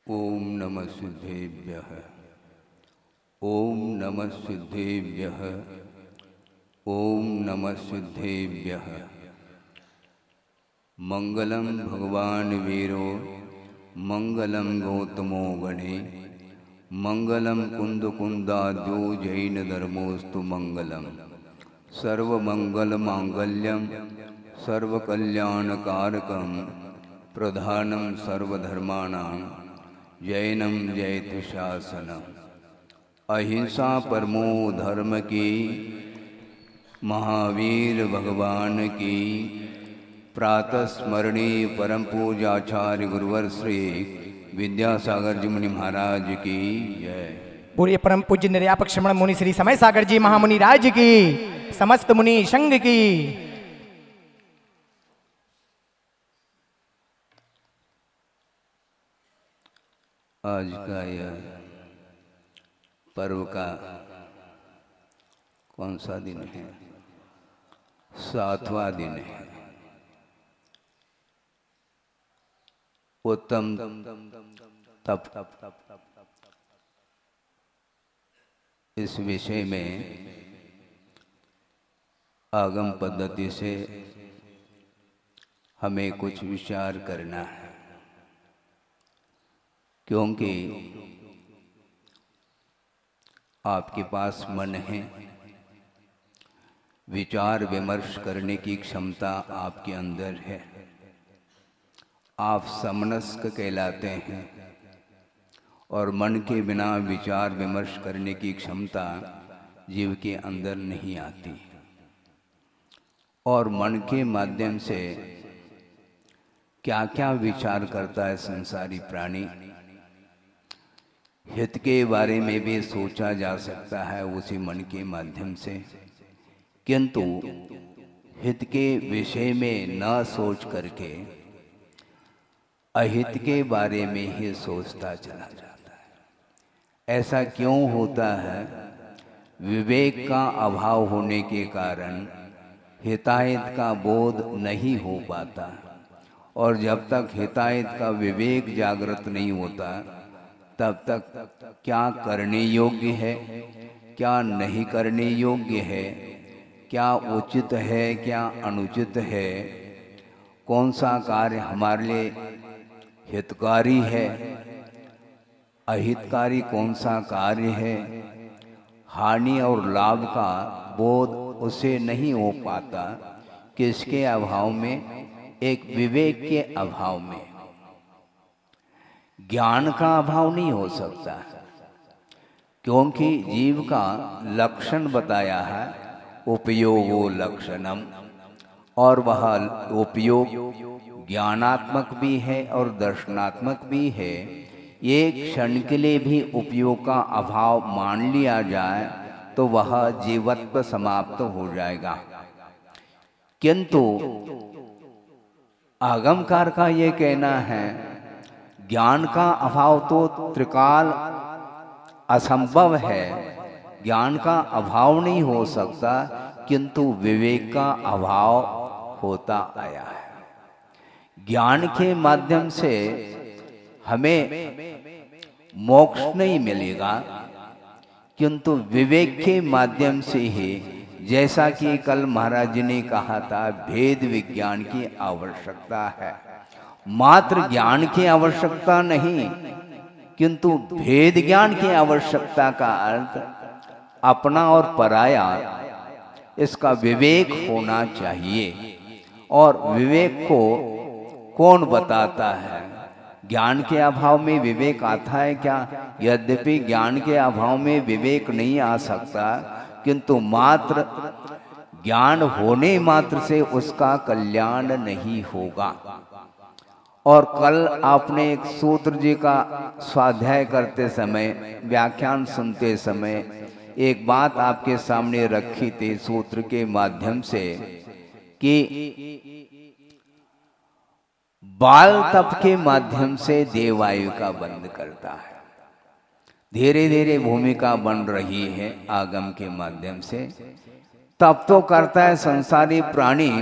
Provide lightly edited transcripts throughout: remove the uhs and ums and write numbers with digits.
ओम नमः सिद्धेभ्यः। ओम नमः सिद्धेभ्यः। ओम नमः सिद्धेभ्यः। मंगलम भगवान वीरो मंगलम गौतमो गणे मंगलम कुंद कुंदाद्यो जैन धर्मोस्तु मंगलम सर्वमंगल मांगल्यम सर्वकल्याणकारकम प्रधानम सर्वधर्माणां जैनम जयतु शासनम। अहिंसा परमो धर्म की महावीर भगवान की प्रातः स्मरणीय परम पूजाचार्य गुरुवर श्री विद्यासागर जी मुनि महाराज की जय। पूर्य परम पूज्य निर्यापक श्रमण मुनि श्री समय सागर जी महामुनि राज की, समस्त मुनि संघ की। आज का यह पर्व का कौन सा दिन है? 7वां दिन है। उत्तम तप इस विषय में आगम पद्धति से हमें कुछ विचार करना है, क्योंकि आपके पास मन है, विचार विमर्श करने की क्षमता आपके अंदर है, आप समनस्क कहलाते हैं और मन के बिना विचार विमर्श करने की क्षमता जीव के अंदर नहीं आती। और मन के माध्यम से क्या क्या विचार करता है संसारी प्राणी, हित के बारे में भी सोचा जा सकता है उसी मन के माध्यम से, किंतु हित के विषय में न सोच करके अहित के बारे में ही सोचता चला जाता है। ऐसा क्यों होता है? विवेक का अभाव होने के कारण हिताहित का बोध नहीं हो पाता, और जब तक हिताहित का विवेक जागृत नहीं होता तब तक क्या करने योग्य है, क्या नहीं करने योग्य है, क्या उचित है, क्या अनुचित है, कौन सा कार्य हमारे लिए हितकारी है, अहितकारी कौन सा कार्य है, हानि और लाभ का बोध उसे नहीं हो पाता। किसके अभाव में? एक विवेक के अभाव में। ज्ञान का अभाव नहीं हो सकता, क्योंकि जीव का लक्षण बताया है उपयोगो लक्षणम, और वह उपयोग ज्ञानात्मक भी है और दर्शनात्मक भी है। एक क्षण के लिए भी उपयोग का अभाव मान लिया जाए तो वह जीवत्व समाप्त हो जाएगा। किंतु आगमकार का ये कहना है ज्ञान का अभाव तो त्रिकाल असंभव है, ज्ञान का अभाव नहीं हो सकता, किंतु विवेक का अभाव होता आया है। ज्ञान के माध्यम से हमें मोक्ष नहीं मिलेगा, किंतु विवेक के माध्यम से ही, जैसा कि कल महाराज जी ने कहा था, भेद विज्ञान की आवश्यकता है। मात्र ज्ञान की आवश्यकता नहीं, किंतु भेद ज्ञान की आवश्यकता का अर्थ अपना और पराया, इसका विवेक होना चाहिए। और विवेक को कौन बताता है? ज्ञान के अभाव में विवेक आता है क्या? यद्यपि ज्ञान के अभाव में विवेक नहीं आ सकता, किंतु मात्र ज्ञान होने मात्र से उसका कल्याण नहीं होगा। और कल आपने एक सूत्र जी का स्वाध्याय करते समय, व्याख्यान सुनते समय एक बात आपके सामने रखी थी सूत्र के माध्यम से कि बाल तप के माध्यम से देवायु का बंध करता है। धीरे धीरे भूमिका बन रही है आगम के माध्यम से। तप तो करता है संसारी प्राणी,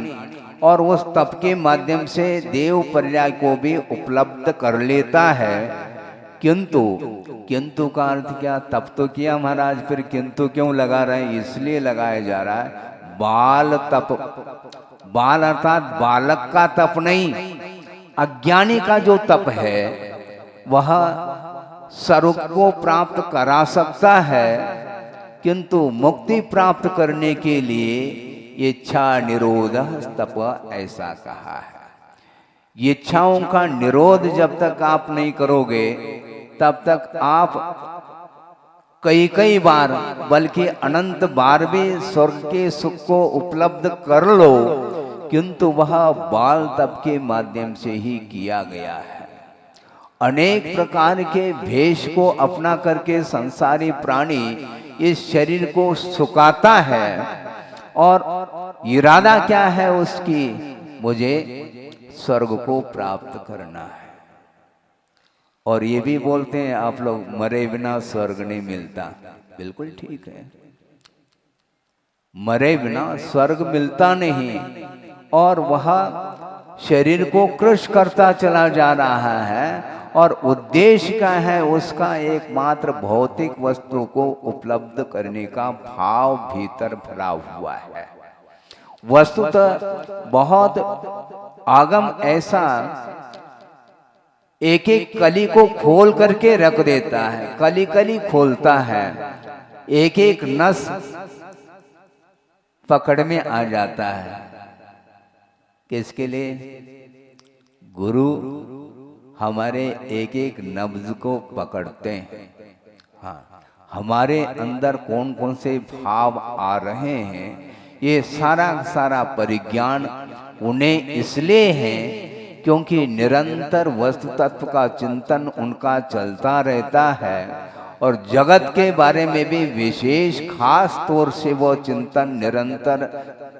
और उस तप के माध्यम से देव पर्याय को भी उपलब्ध कर लेता है, किंतु, किंतु का अर्थ क्या? तप तो किया महाराज, फिर किंतु क्यों लगा रहे हैं? इसलिए लगाया जा रहा है बाल तप। बाल अर्थात बालक का तप नहीं, अज्ञानी का जो तप है वह स्वर्ग को प्राप्त करा सकता है, किंतु मुक्ति प्राप्त करने के लिए इच्छा निरोध तप ऐसा कहा है। इच्छाओं का निरोध जब तक आप नहीं करोगे तब तक आप कई कई बार बल्कि अनंत बार भी स्वर्ग के सुख को उपलब्ध कर लो, किंतु वह बाल तप के माध्यम से ही किया गया है। अनेक प्रकार के भेष को अपना करके संसारी प्राणी इस शरीर को सुखाता है, और इरादा क्या है उसकी? मुझे स्वर्ग को प्राप्त करना है। और ये भी बोलते हैं आप लोग, मरे बिना स्वर्ग नहीं मिलता। बिल्कुल ठीक है, मरे बिना स्वर्ग मिलता नहीं, और वह शरीर को कृश करता चला जा रहा है, और उद्देश्य क्या है उसका? एकमात्र भौतिक वस्तु को उपलब्ध करने का भाव भीतर भरा हुआ है। वस्तुतः बहुत आगम ऐसा एक एक कली को खोल करके रख देता है, कली कली खोलता है, एक एक नस पकड़ में आ जाता है। किसके लिए? गुरु हमारे एक एक नब्ज को पकड़ते हैं। हाँ, हमारे अंदर कौन कौन से भाव आ रहे हैं, ये सारा सारा परिज्ञान उन्हें इसलिए है क्योंकि निरंतर वस्तु तत्व का चिंतन उनका चलता रहता है, और जगत के बारे में भी विशेष खास तौर से वो चिंतन निरंतर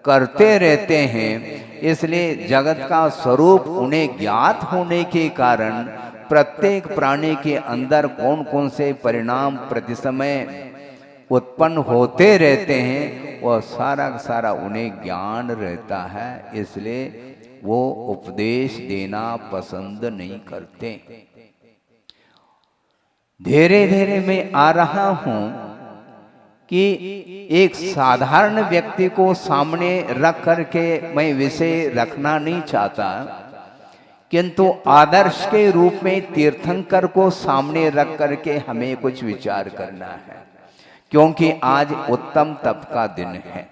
करते रहते हैं। इसलिए जगत का स्वरूप उन्हें ज्ञात होने के कारण प्रत्येक प्राणी के अंदर कौन कौन से परिणाम प्रति समय उत्पन्न होते रहते हैं, वह सारा सारा उन्हें ज्ञान रहता है। इसलिए वो उपदेश देना पसंद नहीं करते। धीरे धीरे मैं आ रहा हूं कि एक साधारण व्यक्ति को सामने रख करके मैं विषय रखना नहीं चाहता, किंतु आदर्श के रूप में तीर्थंकर को सामने रख करके हमें कुछ विचार करना है, क्योंकि आज उत्तम तप का दिन है।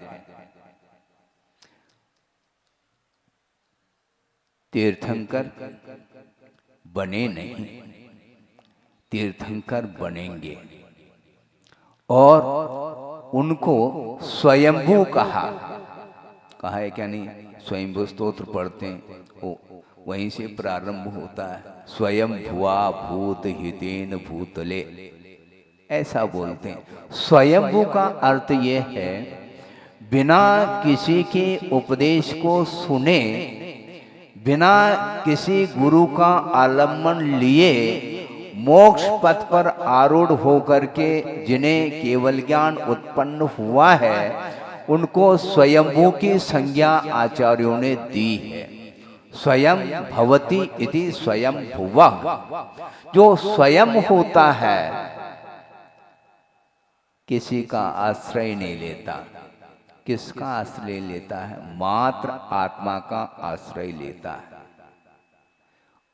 तीर्थंकर बने नहीं, तीर्थंकर बनेंगे, और उनको स्वयंभू कहा है क्या? नहीं, स्वयंभू स्तोत्र पढ़ते हैं, वो वहीं से प्रारंभ होता है। स्वयं भुआ भूत हितेन भूतले, ऐसा बोलते हैं। स्वयंभू का अर्थ ये है बिना किसी के उपदेश को सुने, बिना किसी गुरु का आलम्बन लिए मोक्ष पथ पर आरूढ़ होकर के जिन्हें केवल ज्ञान उत्पन्न हुआ है, उनको स्वयंभू की संज्ञा आचार्यों ने दी है। स्वयं भवति इति स्वयं भुवः, जो स्वयं होता है किसी का आश्रय नहीं लेता। किसका आश्रय लेता है? मात्र आत्मा का आश्रय लेता है,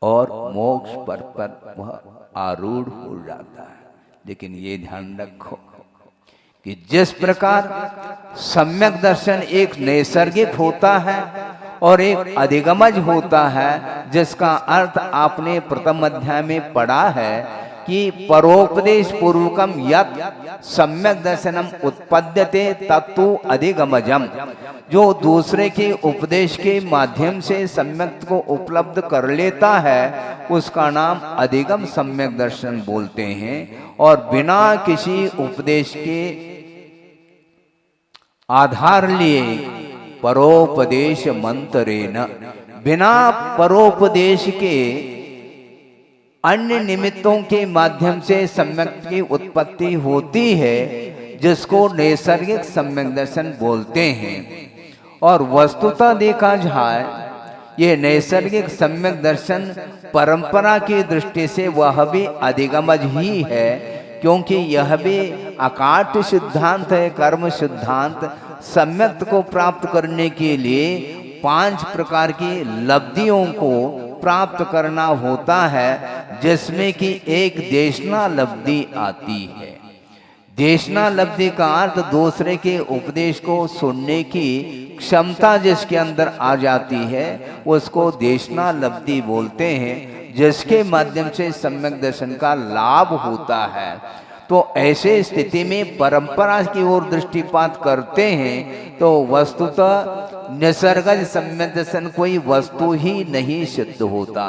और मोक्ष पर वह आरूढ़ हो जाता है। लेकिन ये ध्यान रखो कि जिस प्रकार सम्यक दर्शन एक नैसर्गिक होता है और एक अधिगमज होता है, जिसका अर्थ आपने प्रथम अध्याय में पढ़ा है कि परोपदेश पूर्वकम यत् सम्यक दर्शनम उत्पद्यते तत्तु अधिगमजम, जो दूसरे के उपदेश के माध्यम से सम्यक को उपलब्ध कर लेता है उसका नाम अधिगम सम्यक दर्शन बोलते हैं। और बिना किसी उपदेश के आधार लिए परोपदेश मंत्रेण, बिना परोपदेश के अन्य निमित्तों के माध्यम से सम्यक की उत्पत्ति होती है, जिसको नैसर्गिक सम्यक दर्शन बोलते हैं। और वस्तुतः देखा जाए ये नैसर्गिक सम्यक दर्शन परंपरा की दृष्टि से वह भी अधिगमज ही है, क्योंकि यह भी अकाट्य सिद्धांत है, कर्म सिद्धांत। सम्यक को प्राप्त करने के लिए 5 प्रकार की लब्धियों को प्राप्त करना होता है, जिसमें कि एक देशना लब्धि आती है। देशना लब्धि का अर्थ दूसरे के उपदेश को सुनने की क्षमता जिसके अंदर आ जाती है, उसको देशना लब्धि बोलते हैं, जिसके माध्यम से सम्यक दर्शन का लाभ होता है। तो ऐसे स्थिति में परंपरा की ओर दृष्टिपात करते हैं तो वस्तुतः निसर्गज सम्यक दर्शन कोई वस्तु ही नहीं सिद्ध होता।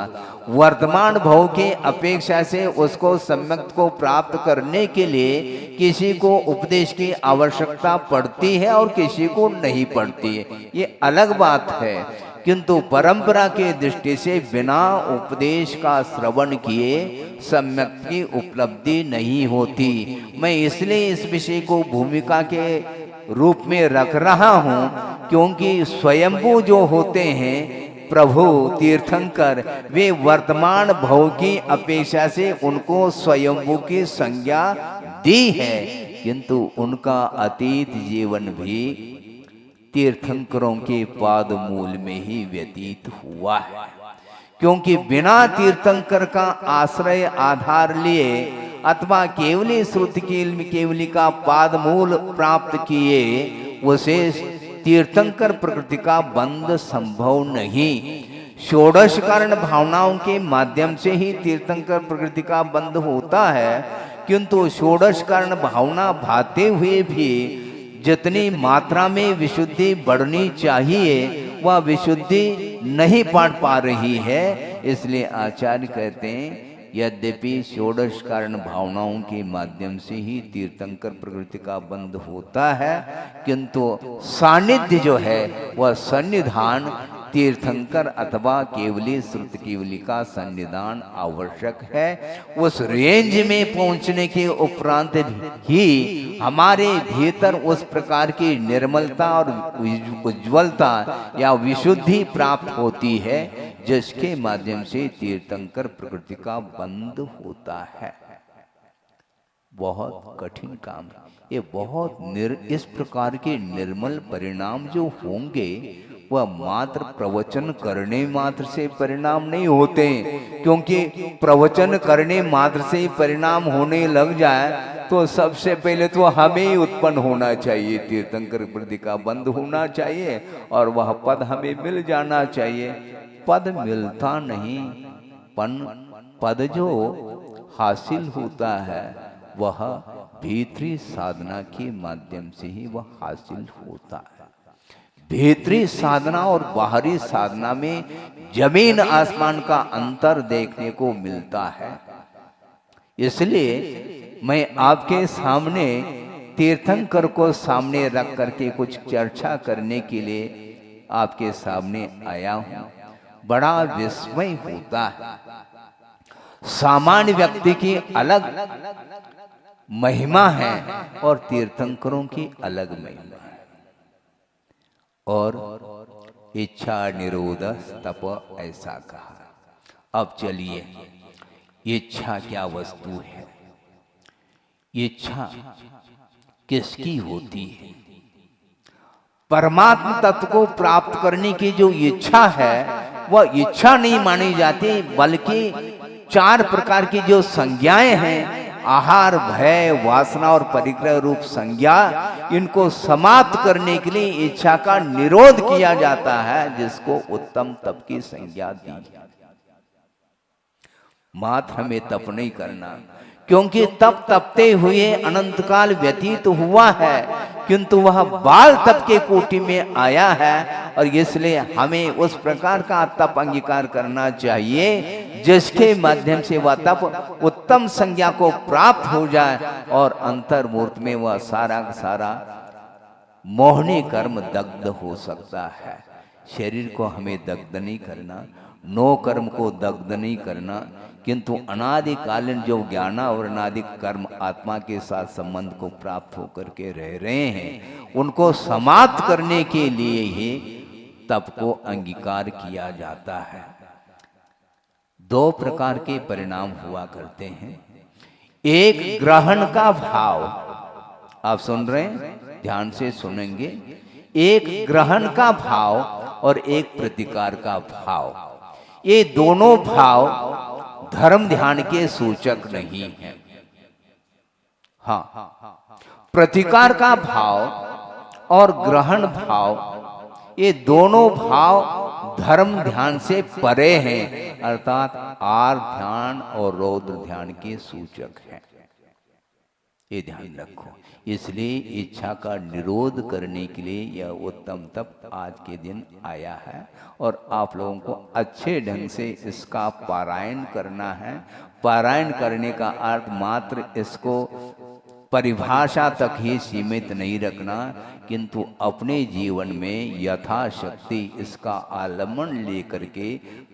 वर्तमान भव के अपेक्षा से उसको सम्यक को प्राप्त करने के लिए किसी को उपदेश की आवश्यकता पड़ती है और किसी को नहीं पड़ती है, ये अलग बात है। किंतु परंपरा के दृष्टि से बिना उपदेश का श्रवण किए सम्यक की उपलब्धि नहीं होती। मैं इसलिए इस विषय को भूमिका के रूप में रख रहा हूँ, क्योंकि स्वयंभू जो होते हैं प्रभु तीर्थंकर, वे वर्तमान भव की अपेक्षा से उनको स्वयंभू की संज्ञा दी है, किंतु उनका अतीत जीवन भी तीर्थंकरों के पाद मूल में ही व्यतीत हुआ है। क्योंकि बिना तीर्थंकर का आश्रय आधार लिए अथवा केवली श्रुति केवली का पाद मूल प्राप्त किए उसे तीर्थंकर प्रकृति का बंध संभव नहीं। षोडश कारण भावनाओं के माध्यम से ही तीर्थंकर प्रकृति का बंध होता है, किंतु षोडश कारण भावना भाते हुए भी जितनी मात्रा में विशुद्धि बढ़नी चाहिए वह विशुद्धि नहीं बढ़ पा रही है। इसलिए आचार्य कहते हैं यद्यपि षोडश कारण भावनाओं के माध्यम से ही तीर्थंकर प्रकृति का बंध होता है, किंतु सानिध्य जो है वह सन्निधान तीर्थंकर अथवा केवली श्रुति केवली का सन्निधान आवश्यक है। उस रेंज में पहुंचने के उपरांत ही हमारे भीतर उस प्रकार की निर्मलता और उज्ज्वलता या विशुद्धि प्राप्त होती है, जिसके माध्यम से तीर्थंकर प्रकृति का बंध होता है। बहुत कठिन काम, ये बहुत इस प्रकार के निर्मल परिणाम जो होंगे वह मात्र प्रवचन करने मात्र से परिणाम नहीं होते, क्योंकि प्रवचन करने मात्र से परिणाम होने लग जाए तो सबसे पहले तो हमें उत्पन्न होना चाहिए, तीर्थंकर प्रकृति का बंध होना चाहिए और वह पद हमें मिल जाना चाहिए। पद मिलता नहीं, पद जो हासिल होता है वह भीतरी साधना के माध्यम से ही वह हासिल होता है। भीतरी साधना और बाहरी साधना में जमीन आसमान का अंतर देखने को मिलता है। इसलिए मैं आपके सामने तीर्थंकर को सामने रख करके कुछ चर्चा करने के लिए आपके सामने आया हूं। बड़ा विस्मय होता है, सामान्य व्यक्ति की अलग महिमा है और तीर्थंकरों की अलग महिमा है। और इच्छा निरोध तप ऐसा कहा। अब चलिए, इच्छा क्या वस्तु है, इच्छा किसकी होती है? परमात्मा तत्व को प्राप्त करने की जो इच्छा है वह इच्छा नहीं मानी जाती, बल्कि 4 प्रकार की जो संज्ञाएं हैं, आहार, भय, वासना और परिग्रह रूप संज्ञा, इनको समाप्त करने के लिए इच्छा का निरोध किया जाता है, जिसको उत्तम तप की संज्ञा दी। मात्र हमें तप नहीं करना, क्योंकि तप तपते हुए अनंत काल व्यतीत हुआ है, किंतु वह बाल तप के कोटि में आया है और इसलिए हमें उस प्रकार का तप अंगीकार करना चाहिए जिसके माध्यम से वह तप उत्तम संज्ञा को प्राप्त हो जाए और अंतर्मूर्त में वह सारा सारा मोहनी कर्म दग्ध हो सकता है। शरीर को हमें दग्ध नहीं करना, नो कर्म को दग्ध नहीं करना, किंतु अनादिकालीन जो ज्ञान और अनादि कर्म आत्मा के साथ संबंध को प्राप्त होकर के रह रहे हैं, उनको समाप्त करने के लिए ही तप को अंगीकार किया जाता है। दो प्रकार के परिणाम हुआ करते हैं। एक ग्रहण का भाव, आप सुन रहे हैं, ध्यान से सुनेंगे। एक ग्रहण का भाव और एक प्रतिकार का भाव। ये दोनों भाव धर्म ध्यान के सूचक नहीं है। हाँ, प्रतिकार का भाव और ग्रहण भाव, ये दोनों भाव धर्म ध्यान से परे हैं, अर्थात आर्त ध्यान और रौद्र ध्यान के सूचक हैं। ये ध्यान रखो। इसलिए इच्छा का निरोध करने के लिए यह उत्तम तप आज के दिन आया है और आप लोगों को अच्छे ढंग से इसका पारायण करना है। पारायण करने का अर्थ मात्र इसको परिभाषा तक ही सीमित नहीं रखना, किंतु अपने जीवन में यथाशक्ति इसका आलम्बन लेकर के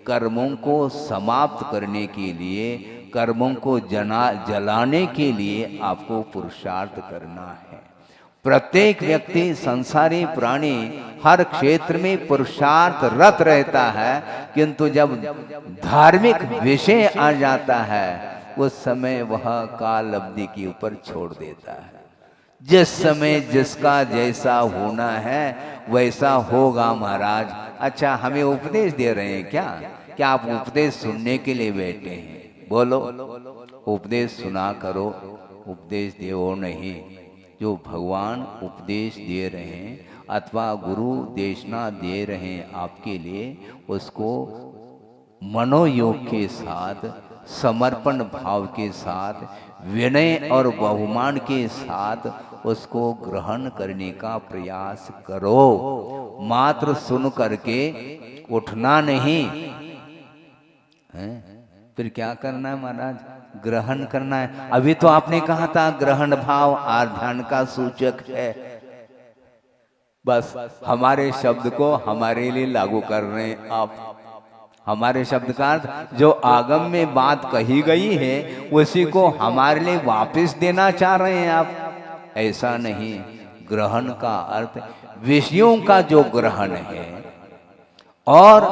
कर्मों को समाप्त करने के लिए, कर्मों को जलाने के लिए आपको पुरुषार्थ करना है। प्रत्येक व्यक्ति, संसारी प्राणी हर क्षेत्र में पुरुषार्थ रत रहता है, किंतु जब धार्मिक विषय आ जाता है उस समय वह काल अवधि के ऊपर छोड़ देता है। जिस समय जिसका जैसा होना है वैसा होगा महाराज। अच्छा, हमें उपदेश दे रहे हैं क्या आप उपदेश सुनने के लिए बैठे हैं? बोलो, उपदेश सुना करो, उपदेश देवो नहीं। जो भगवान उपदेश दे रहे हैं अथवा गुरु देशना दे रहे हैं आपके लिए, उसको मनोयोग के साथ, समर्पण भाव के साथ, विनय और बहुमान के साथ उसको ग्रहण करने का प्रयास करो। मात्र सुन करके उठना नहीं है। फिर क्या करना है महाराज? ग्रहण करना है। अभी तो आपने कहा था ग्रहण भाव आर्ध्यान का सूचक है। बस हमारे शब्द को हमारे लिए लागू कर रहे हैं आप। हमारे शब्द का अर्थ जो आगम में बात कही गई है उसी को हमारे लिए वापस देना चाह रहे हैं आप। ऐसा नहीं। ग्रहण का अर्थ विषयों का जो ग्रहण है और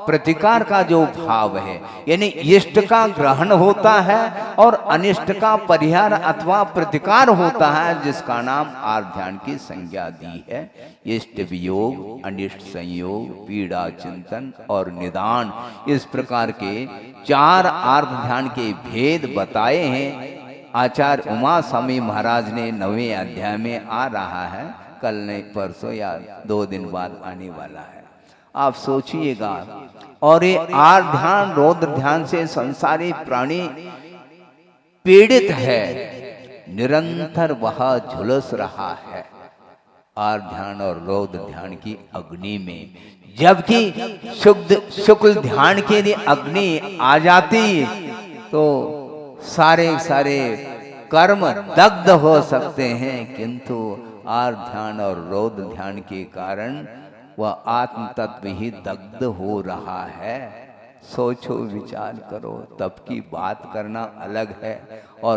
प्रतिकार का जो भाव है, यानी इष्ट का ग्रहण होता है और अनिष्ट का परिहार अथवा प्रतिकार होता है, जिसका नाम आर्ध्यान की संज्ञा दी है। इष्ट वियोग, अनिष्ट संयोग, पीड़ा चिंतन और निदान, इस प्रकार के चार आर्ध ध्यान के भेद बताए हैं। आचार्य उमा स्वामी महाराज ने 9वें अध्याय में आ रहा है, कल नहीं परसों या 2 दिन बाद आने वाला है। आप सोचिएगा। और ये आर्ध ध्यान रौद्र ध्यान से संसारी प्राणी पीड़ित है, निरंतर वह झुलस रहा है आर्ध ध्यान और रौद्र ध्यान की अग्नि में। जबकि शुक्ल ध्यान के लिए अग्नि आ जाती तो सारे कर्म दग्ध हो सकते हैं, किंतु आर्ध ध्यान और रौद्र ध्यान के कारण वह आत्म तत्व ही दग्ध हो रहा है। सोचो, विचार करो। तप की बात करना अलग है और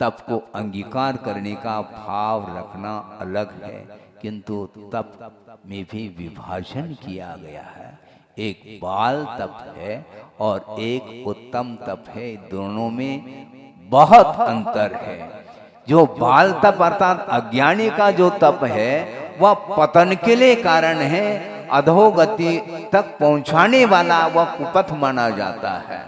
तप को अंगीकार करने का भाव रखना अलग है, किंतु तप में भी विभाजन किया गया है। एक बाल तप है और एक उत्तम तप है। दोनों में बहुत अंतर है। जो बाल तप अर्थात अज्ञानी का जो तप है वह पतन के लिए कारण है, अधोगति तक पहुंचाने वाला वह कुपथ माना जाता है,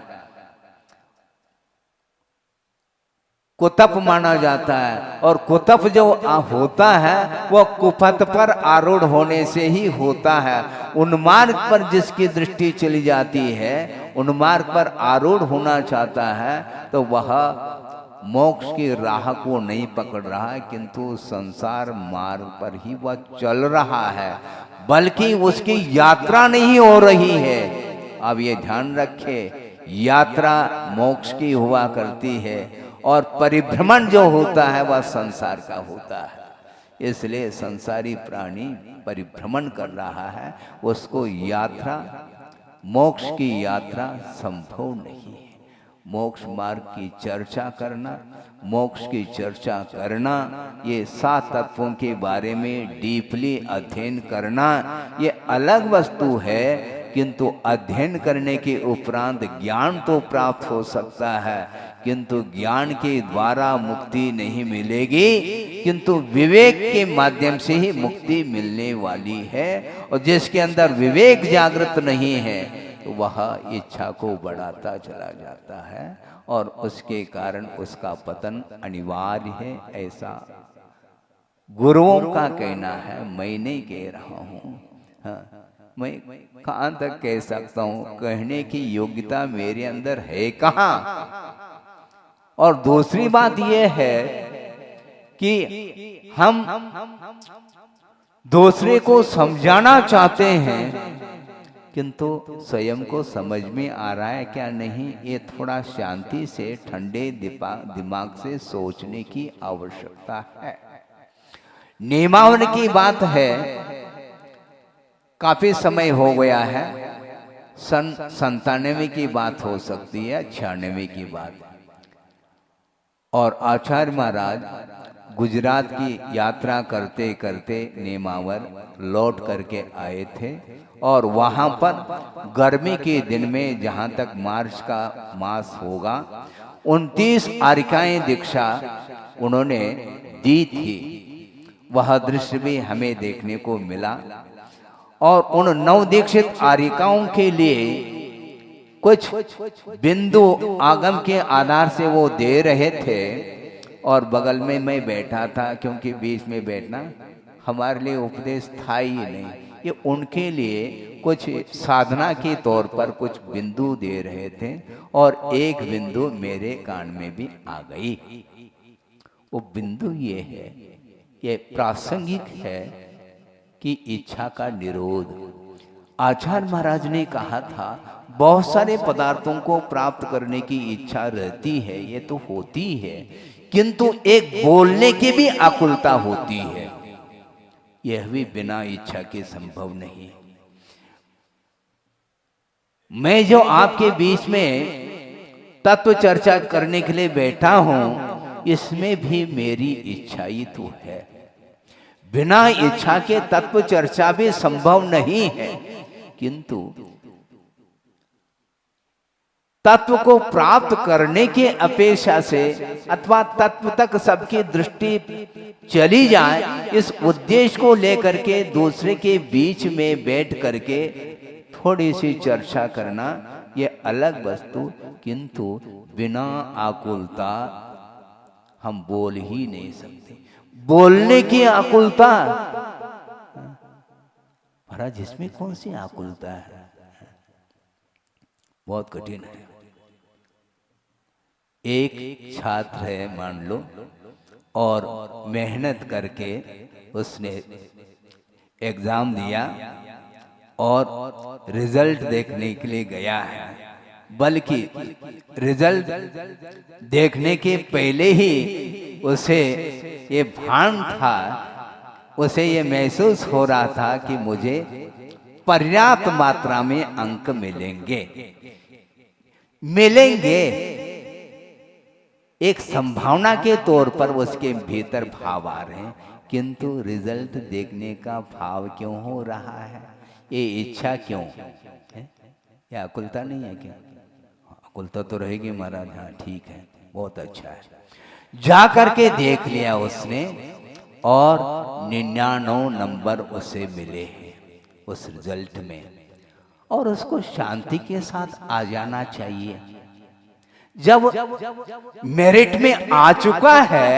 कुतप माना जाता है। और कुतप जो होता है वह कुपथ पर आरूढ़ होने से ही होता है। उन्मार्ग पर जिसकी दृष्टि चली जाती है, उन्मार्ग पर आरूढ़ होना चाहता है, तो वह मोक्ष की राह को नहीं पकड़ रहा है, किंतु संसार मार्ग पर ही वह चल रहा है, बल्कि उसकी यात्रा नहीं हो रही है। अब ये ध्यान रखे, यात्रा मोक्ष की हुआ करती है और परिभ्रमण जो होता है वह संसार का होता है। इसलिए संसारी प्राणी परिभ्रमण कर रहा है, उसको यात्रा, मोक्ष की यात्रा संभव नहीं है। मोक्ष मार्ग की चर्चा करना, मोक्ष की चर्चा करना, ये 7 तत्वों के बारे में डीपली अध्ययन करना, ये अलग वस्तु है। किंतु अध्ययन करने के उपरांत ज्ञान तो प्राप्त हो सकता है, किंतु ज्ञान के द्वारा मुक्ति नहीं मिलेगी, किंतु विवेक के माध्यम से ही मुक्ति मिलने वाली है। और जिसके अंदर विवेक जागृत नहीं है तो वह इच्छा को बढ़ाता चला जाता है और उसके कारण उसका पतन अनिवार्य है, ऐसा गुरुओं का कहना है, मैं नहीं कह रहा हूँ। हाँ, मैं कहाँ तक कह सकता हूँ, कहने की योग्यता मेरे अंदर है कहाँ। और दूसरी बात यह है कि हम दूसरे को समझाना चाहते हैं, किंतु स्वयं को समझ में आ रहा है क्या नहीं, ये थोड़ा शांति से ठंडे दिमाग से सोचने की आवश्यकता है। नियमावली की बात है, काफी समय हो गया है, सन 97 की बात हो सकती है, 96 की बात। और आचार्य महाराज गुजरात की यात्रा करते करते नेमावर लौट करके आए थे और वहाँ पर गर्मी के दिन में, जहाँ तक मार्च का मास होगा, 29 आरिकाएं दीक्षा उन्होंने दी थी। वह दृश्य भी हमें देखने को मिला। और उन 9 दीक्षित आरिकाओं के लिए कुछ बिंदु आगम के आधार से वो दे रहे थे और बगल में मैं बैठा था, क्योंकि बीच में बैठना हमारे लिए उपदेश था ही नहीं। ये उनके लिए कुछ साधना के तौर पर कुछ बिंदु दे रहे थे और एक बिंदु मेरे कान में भी आ गई। वो बिंदु ये है, ये प्रासंगिक है कि इच्छा का निरोध। आचार्य महाराज ने कहा था, बहुत सारे पदार्थों को प्राप्त करने की इच्छा रहती है, ये तो होती है, किंतु एक बोलने की भी आकुलता होती है, यह भी बिना इच्छा के संभव नहीं। मैं जो आपके बीच में तत्व चर्चा करने के लिए बैठा हूं, इसमें भी मेरी इच्छा ही तो है। बिना इच्छा के तत्व चर्चा भी संभव नहीं है, किंतु तत्व को प्राप्त करने की अपेक्षा से अथवा तत्व तक सबकी दृष्टि चली जाए, इस उद्देश्य को लेकर के दूसरे के बीच में बैठ करके थोड़ी सी चर्चा करना, ये अलग वस्तु, किंतु बिना आकुलता हम बोल ही नहीं सकते। बोलने की आकुलता, महाराज इसमें कौन सी आकुलता है, बहुत कठिन है। एक छात्र है मान लो, और मेहनत करके उसने एग्जाम दिया और रिजल्ट देखने के लिए गया है, बल्कि रिजल्ट देखने के पहले ही उसे ये भान था, उसे ये महसूस हो रहा था कि मुझे पर्याप्त मात्रा में अंक मिलेंगे। एक संभावना के तौर पर उसके भीतर भाव आ रहे हैं, किंतु रिजल्ट देखने का भाव क्यों हो रहा है, ये इच्छा क्यों है? ये अकुलता नहीं है क्या? अकुलता तो रहेगी महाराज, हाँ ठीक है, बहुत अच्छा है। जा करके देख लिया उसने और 99 नंबर उसे मिले हैं उस रिजल्ट में, और उसको शांति के साथ आ जाना चाहिए। जब मेरिट में आ चुका है,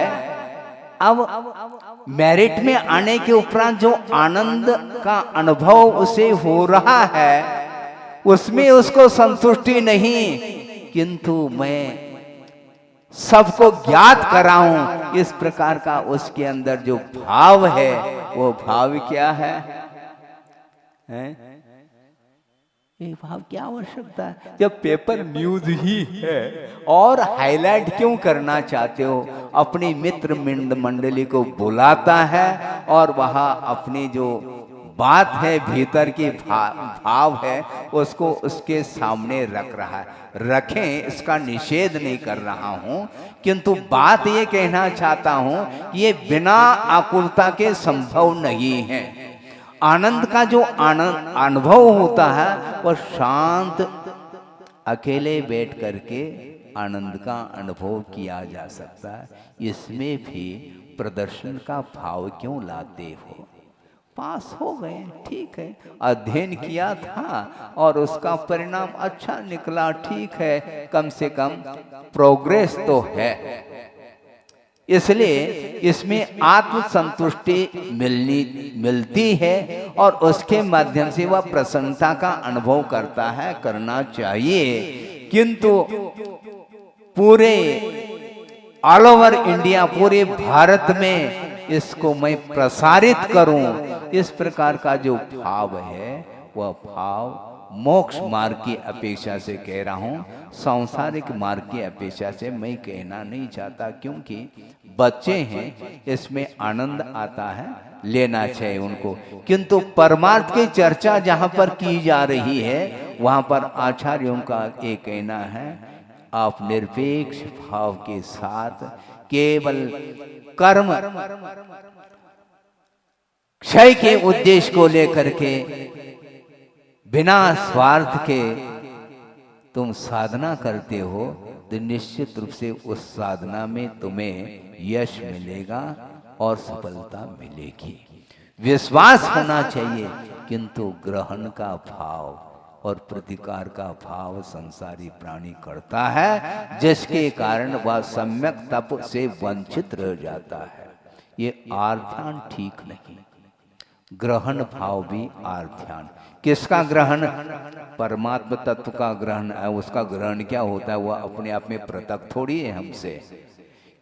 अब मेरिट में आने के उपरांत जो आनंद का अनुभव उसे हो रहा है, उसमें उसको संतुष्टि नहीं, किंतु मैं सबको ज्ञात कराऊं, इस प्रकार का उसके अंदर जो भाव है, वो भाव क्या है? ये भाव क्या आवश्यकता है जब पेपर न्यूज ही है? और हाईलाइट क्यों करना चाहते हो? अपनी मित्र मंडली को बुलाता है और वहां अपनी जो बात है, भीतर की भाव है, उसको उसके सामने रख रहा है। रखें, इसका निषेध नहीं कर रहा हूं, किंतु बात ये कहना चाहता हूं कि ये बिना आकुलता के संभव नहीं है। आनंद का जो आनंद अनुभव होता है वह शांत अकेले बैठ करके आनंद का अनुभव किया जा सकता है। इसमें भी प्रदर्शन का भाव क्यों लाते हो? पास हो गए, ठीक है, अध्ययन किया था और उसका परिणाम अच्छा निकला, ठीक है, कम से कम प्रोग्रेस तो है। इसलिए इसमें आत्मसंतुष्टि मिलती है और उसके माध्यम से वह प्रसन्नता का अनुभव करता है, करना चाहिए। किंतु पूरे ऑल ओवर इंडिया, पूरे भारत में इसको मैं प्रसारित करूं, इस प्रकार का जो भाव है वह भाव मोक्ष मार्ग की अपेक्षा से कह रहा हूं, सांसारिक मार्ग की अपेक्षा से मैं कहना नहीं चाहता, क्योंकि बच्चे हैं, इसमें आनंद आता है, लेना चाहिए उनको। किंतु परमार्थ की चर्चा जहां पर की जा रही है वहां पर आचार्यों का एक कहना है, आप निरपेक्ष भाव के साथ केवल कर्म क्षय के उद्देश्य को लेकर के बिना स्वार्थ के तुम साधना करते हो तो निश्चित रूप से उस साधना में तुम्हें यश मिलेगा और सफलता मिलेगी। विश्वास होना चाहिए, किंतु ग्रहण का भाव और प्रतिकार का भाव संसारी प्राणी करता है, जिसके कारण वह सम्यक तप से वंचित रह जाता है। ये आर्ध्यान ठीक नहीं। ग्रहण भाव भी आर्ध्यान। किसका ग्रहण? परमात्मा तत्व का ग्रहण है। उसका ग्रहण क्या होता है? वह अपने आप में पृथक थोड़ी है हमसे,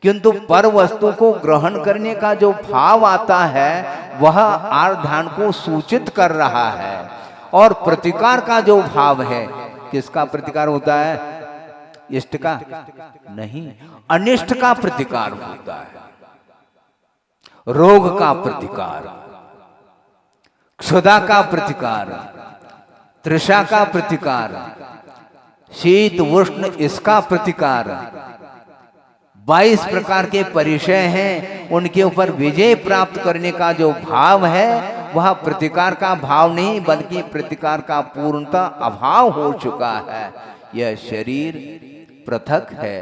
किंतु पर वस्तु को ग्रहण करने का जो भाव आता है वह आर्ध्यान को सूचित कर रहा है। और प्रतिकार का जो भाव है, किसका प्रतिकार होता है? इष्ट का नहीं, अनिष्ट का प्रतिकार होता है। रोग का प्रतिकार, क्षुधा का प्रतिकार, तृषा का प्रतिकार, शीत उष्ण इसका प्रतिकार, 22 प्रकार के परिचय हैं, उनके ऊपर विजय प्राप्त करने का जो भाव है वह प्रतिकार का भाव नहीं, बल्कि प्रतिकार का पूर्णतः अभाव हो चुका है। यह शरीर पृथक है,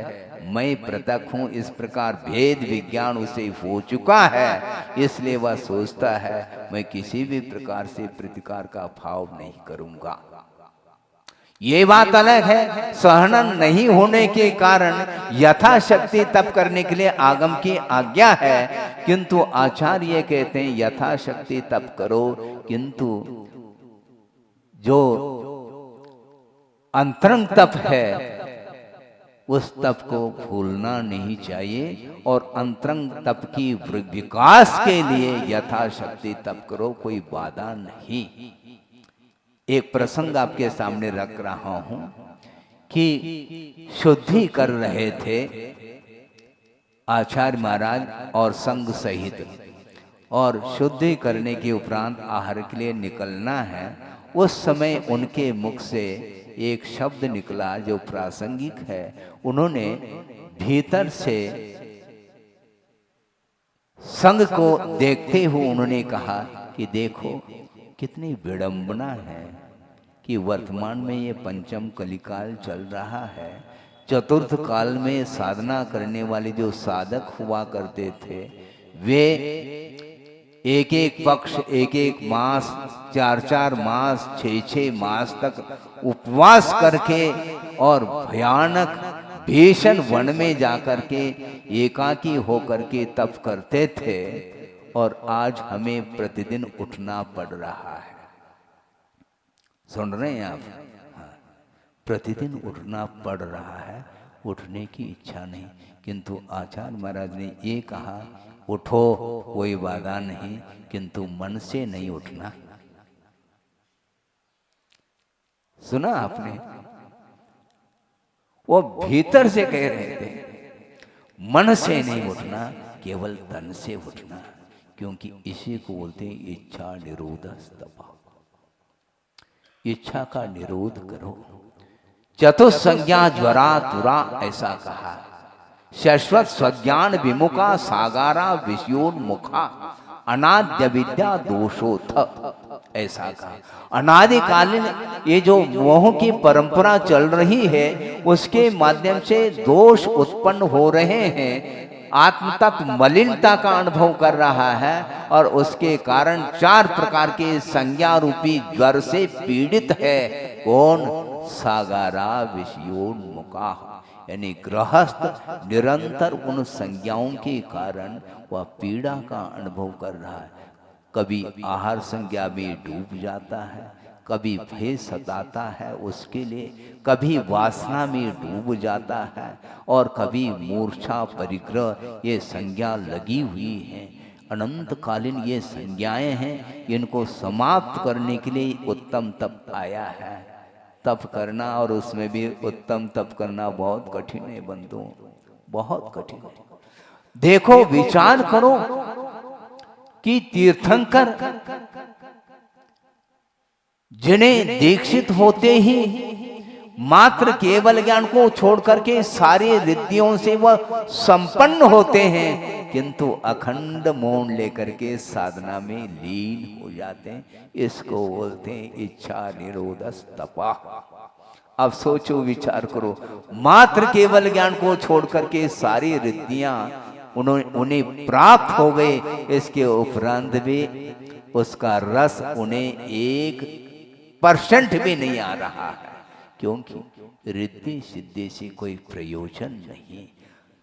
मैं पृथक हूं, इस प्रकार भेद विज्ञान उसे हो चुका है। इसलिए वह सोचता है मैं किसी भी प्रकार से प्रतिकार का भाव नहीं करूंगा। ये बात अलग है। सहनन नहीं होने के कारण यथाशक्ति तप करने के लिए आगम की आज्ञा है, किंतु आचार्य कहते हैं यथाशक्ति तप करो, किंतु जो अंतरंग तप है उस तप को भूलना नहीं चाहिए। और अंतरंग तप की विकास के लिए यथाशक्ति तप करो, कोई बाधा नहीं। एक प्रसंग आपके सामने रख रहा हूं कि शुद्धि कर रहे थे आचार्य महाराज और संघ सहित, और शुद्धि करने के उपरांत आहार के लिए निकलना है। उस समय उनके मुख से एक शब्द निकला जो प्रासंगिक है। उन्होंने भीतर से संघ को देखते हुए उन्होंने कहा कि देखो कितनी विडंबना है कि वर्तमान में ये पंचम कलिकाल चल रहा है। चतुर्थ काल में साधना करने वाले जो साधक हुआ करते थे वे एक एक पक्ष, एक एक मास, 4-4 मास, 6-6 मास तक उपवास करके और भयानक भीषण वन में जाकर के एकाकी होकर के तप करते थे। और आज हमें प्रतिदिन उठना पड़ रहा है। सुन रहे हैं आप? हाँ, प्रतिदिन उठना पड़ रहा है। उठने की इच्छा नहीं, किंतु आचार्य महाराज ने ये कहा उठो, कोई बाधा नहीं, किंतु मन से नहीं उठना। सुना आपने? वो भीतर से कह रहे थे मन से नहीं उठना, केवल तन से उठना। क्योंकि इसी को बोलते हैं इच्छा निरोध स्तपा। इच्छा का निरोध करो। चतुस्संज्ञा ज्वरा तुरा ऐसा कहा। शाश्वत स्वज्ञान विमुखा सागारा विषयोन्मुखा अनाद्य विद्या दोषोथ ऐसा कहा। अनादिकालीन ये जो मोह की परंपरा चल रही है उसके माध्यम से दोष उत्पन्न हो रहे हैं। आत्म तत्व मलिनता का अनुभव कर रहा है और उसके कारण 4 प्रकार के संज्ञा रूपी ज्वर से पीड़ित है। कौन? सागारा विषयोन्मुखा, यानी गृहस्थ निरंतर उन संज्ञाओं के कारण वह पीड़ा का अनुभव कर रहा है। कभी आहार संज्ञा में डूब जाता है, कभी भय सताता है उसके लिए, कभी वासना में डूब जाता है और कभी मूर्छा परिग्रह ये संज्ञा लगी हुई है। अनंतकालीन ये संज्ञाएं हैं, इनको समाप्त करने के लिए उत्तम तप आया है। तप करना और उसमें भी उत्तम तप करना बहुत कठिन है बंधुओं, बहुत कठिन है। देखो विचार करो कि तीर्थंकर जिन्हें दीक्षित होते ही मात्र केवल ज्ञान को छोड़ करके सारी रिद्धियों से वह संपन्न होते हैं, किंतु अखंड मौन लेकर के साधना में लीन हो जाते हैं। इसको बोलते हैं इच्छा निरोध स्तपा। अब सोचो विचार करो, मात्र केवल ज्ञान को छोड़ करके सारी रिद्धियां उन्हें प्राप्त हो गए, इसके उपरांत भी उसका रस उन्हें 1% भी नहीं आ रहा है, क्योंकि रिद्धि सिद्धि से कोई प्रयोजन नहीं।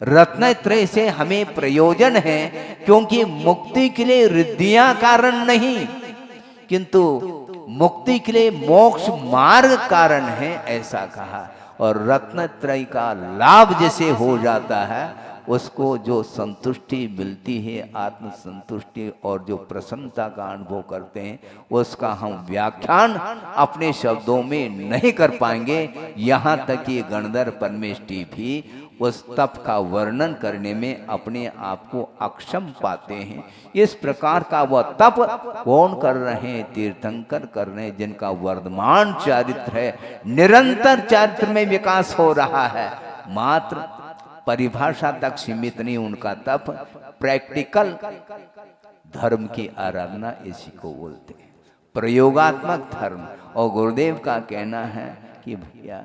रत्नत्रय से हमें प्रयोजन है, क्योंकि मुक्ति के लिए रिद्धियां कारण नहीं, किंतु मुक्ति के लिए मोक्ष मार्ग कारण है ऐसा कहा। और रत्नत्रय का लाभ जैसे हो जाता है, उसको जो संतुष्टि मिलती है, आत्म संतुष्टि और जो प्रसन्नता का अनुभव करते हैं, उसका हम व्याख्यान अपने शब्दों में नहीं कर पाएंगे। यहाँ तक कि गणधर परमेष्टि भी उस तप का वर्णन करने में अपने आप को अक्षम पाते हैं। इस प्रकार का वह तप कौन कर रहे हैं? तीर्थंकर कर रहे हैं, जिनका वर्धमान चारित्र है, निरंतर चारित्र में विकास हो रहा है। मात्र परिभाषा तक सीमित नहीं उनका तप, प्रैक्टिकल धर्म की आराधना इसी को बोलते हैं, प्रयोगात्मक धर्म। और गुरुदेव का कहना है कि भैया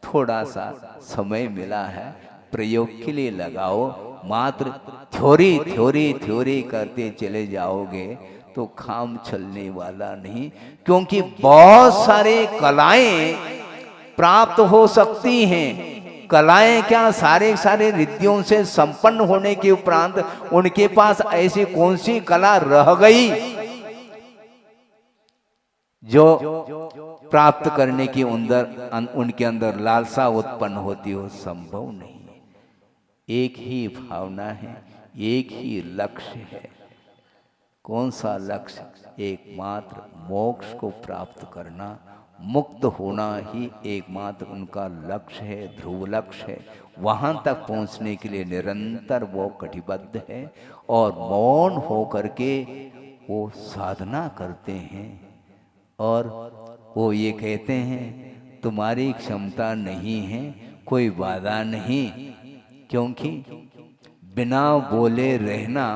थोड़ा सा समय मिला है, प्रयोग के लिए लगाओ। मात्र थ्योरी करते चले जाओगे तो काम चलने वाला नहीं, क्योंकि बहुत सारे कलाएं प्राप्त हो सकती हैं। कलाएं क्या, सारे रिद्धियों से संपन्न होने के उपरांत उनके पास ऐसी कौन सी कला रह गई जो प्राप्त करने के उनके अंदर लालसा उत्पन्न होती हो? संभव नहीं। एक ही भावना है, एक ही लक्ष्य है। कौन सा लक्ष्य? एकमात्र मोक्ष को प्राप्त करना, मुक्त होना ही एकमात्र उनका लक्ष्य है, ध्रुव लक्ष्य है। वहां तक पहुंचने के लिए निरंतर वो कटिबद्ध है और मौन हो करके वो साधना करते हैं। और वो ये कहते हैं तुम्हारी क्षमता नहीं है, कोई बाधा नहीं, क्योंकि बिना बोले रहना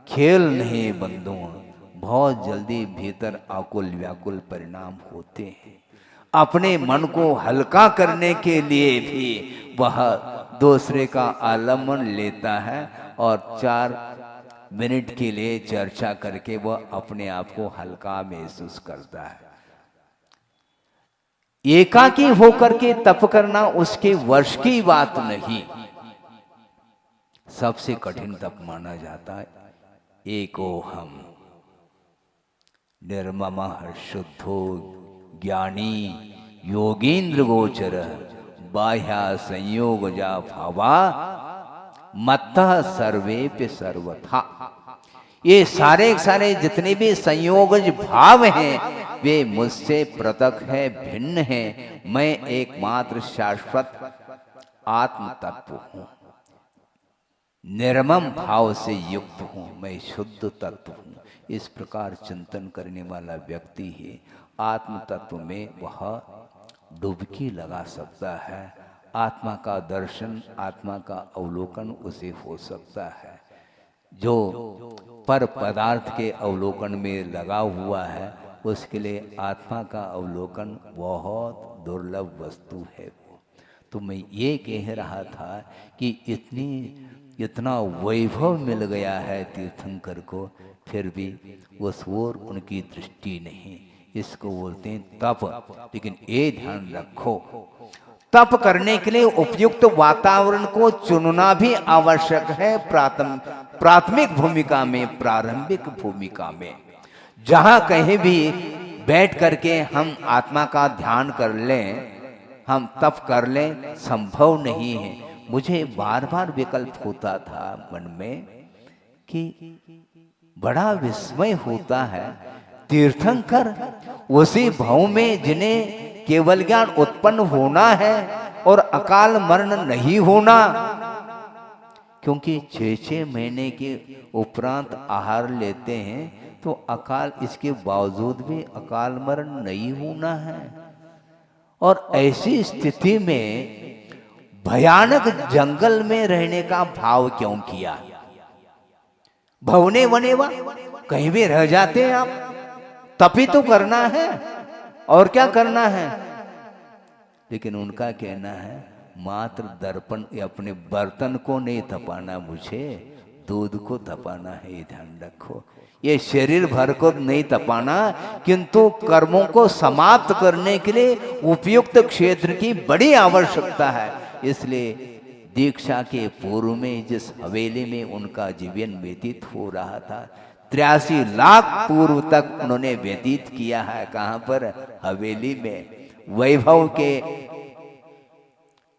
खेल नहीं बंधुओं। बहुत जल्दी भीतर आकुल व्याकुल परिणाम होते हैं। अपने मन को हल्का करने के लिए भी वह दूसरे का आलम्बन लेता है और 4 मिनट के लिए चर्चा करके वह अपने आप को हल्का महसूस करता है। एकाकी होकर के तप करना उसके वर्ष की बात नहीं, सबसे कठिन तप माना जाता है। एको हम निर्ममः शुद्धो ज्ञानी योगींद्र गोचर बाह्या संयोग जा भावा मत्तः सर्वेप्य सर्वथा। ये सारे जितने भी संयोगज भाव हैं वे मुझसे पृथक है, भिन्न है। मैं एकमात्र शाश्वत आत्म तत्व हूं। निर्मम भाव से युक्त हूँ, मैं शुद्ध तत्व हूँ, इस प्रकार चिंतन करने वाला व्यक्ति ही आत्म तत्व में वह डुबकी लगा सकता है। आत्मा का दर्शन, आत्मा का अवलोकन उसे हो सकता है। जो पर पदार्थ के अवलोकन में लगा हुआ है उसके लिए आत्मा का अवलोकन बहुत दुर्लभ वस्तु है वो। तो मैं ये कह रहा था कि इतना वैभव मिल गया है तीर्थंकर को, फिर भी उस ओर उनकी दृष्टि नहीं। इसको बोलते हैं तप। लेकिन ये ध्यान रखो, तप करने के लिए उपयुक्त वातावरण को चुनना भी आवश्यक है। प्राथमिक भूमिका में, प्रारंभिक भूमिका में, जहां कहीं भी बैठ करके हम आत्मा का ध्यान कर लें, हम तप कर लें, संभव नहीं है। मुझे बार बार विकल्प होता था मन में कि बड़ा विस्मय होता है, तीर्थंकर उसी भाव में जिन्हें केवल ज्ञान उत्पन्न होना है और अकाल मरण नहीं होना, क्योंकि 6-6 महीने के उपरांत आहार लेते हैं तो अकाल, इसके बावजूद भी अकाल मरण नहीं होना है। और ऐसी स्थिति में भयानक जंगल में रहने का भाव क्यों किया? भवने वनेवा कहीं भी रह जाते हैं आप, तभी तो करना है और क्या करना है। लेकिन उनका कहना है मात्र दर्पण, अपने बर्तन को नहीं तपाना, मुझे दूध को तपाना है। ये ध्यान रखो, ये शरीर भर को नहीं तपाना, किंतु कर्मों को समाप्त करने के लिए उपयुक्त क्षेत्र की बड़ी आवश्यकता है। इसलिए दीक्षा के पूर्व में जिस हवेली में उनका जीवन व्यतीत हो रहा था, 83 लाख पूर्व तक उन्होंने व्यतीत किया है। कहाँ पर? हवेली में वैभव के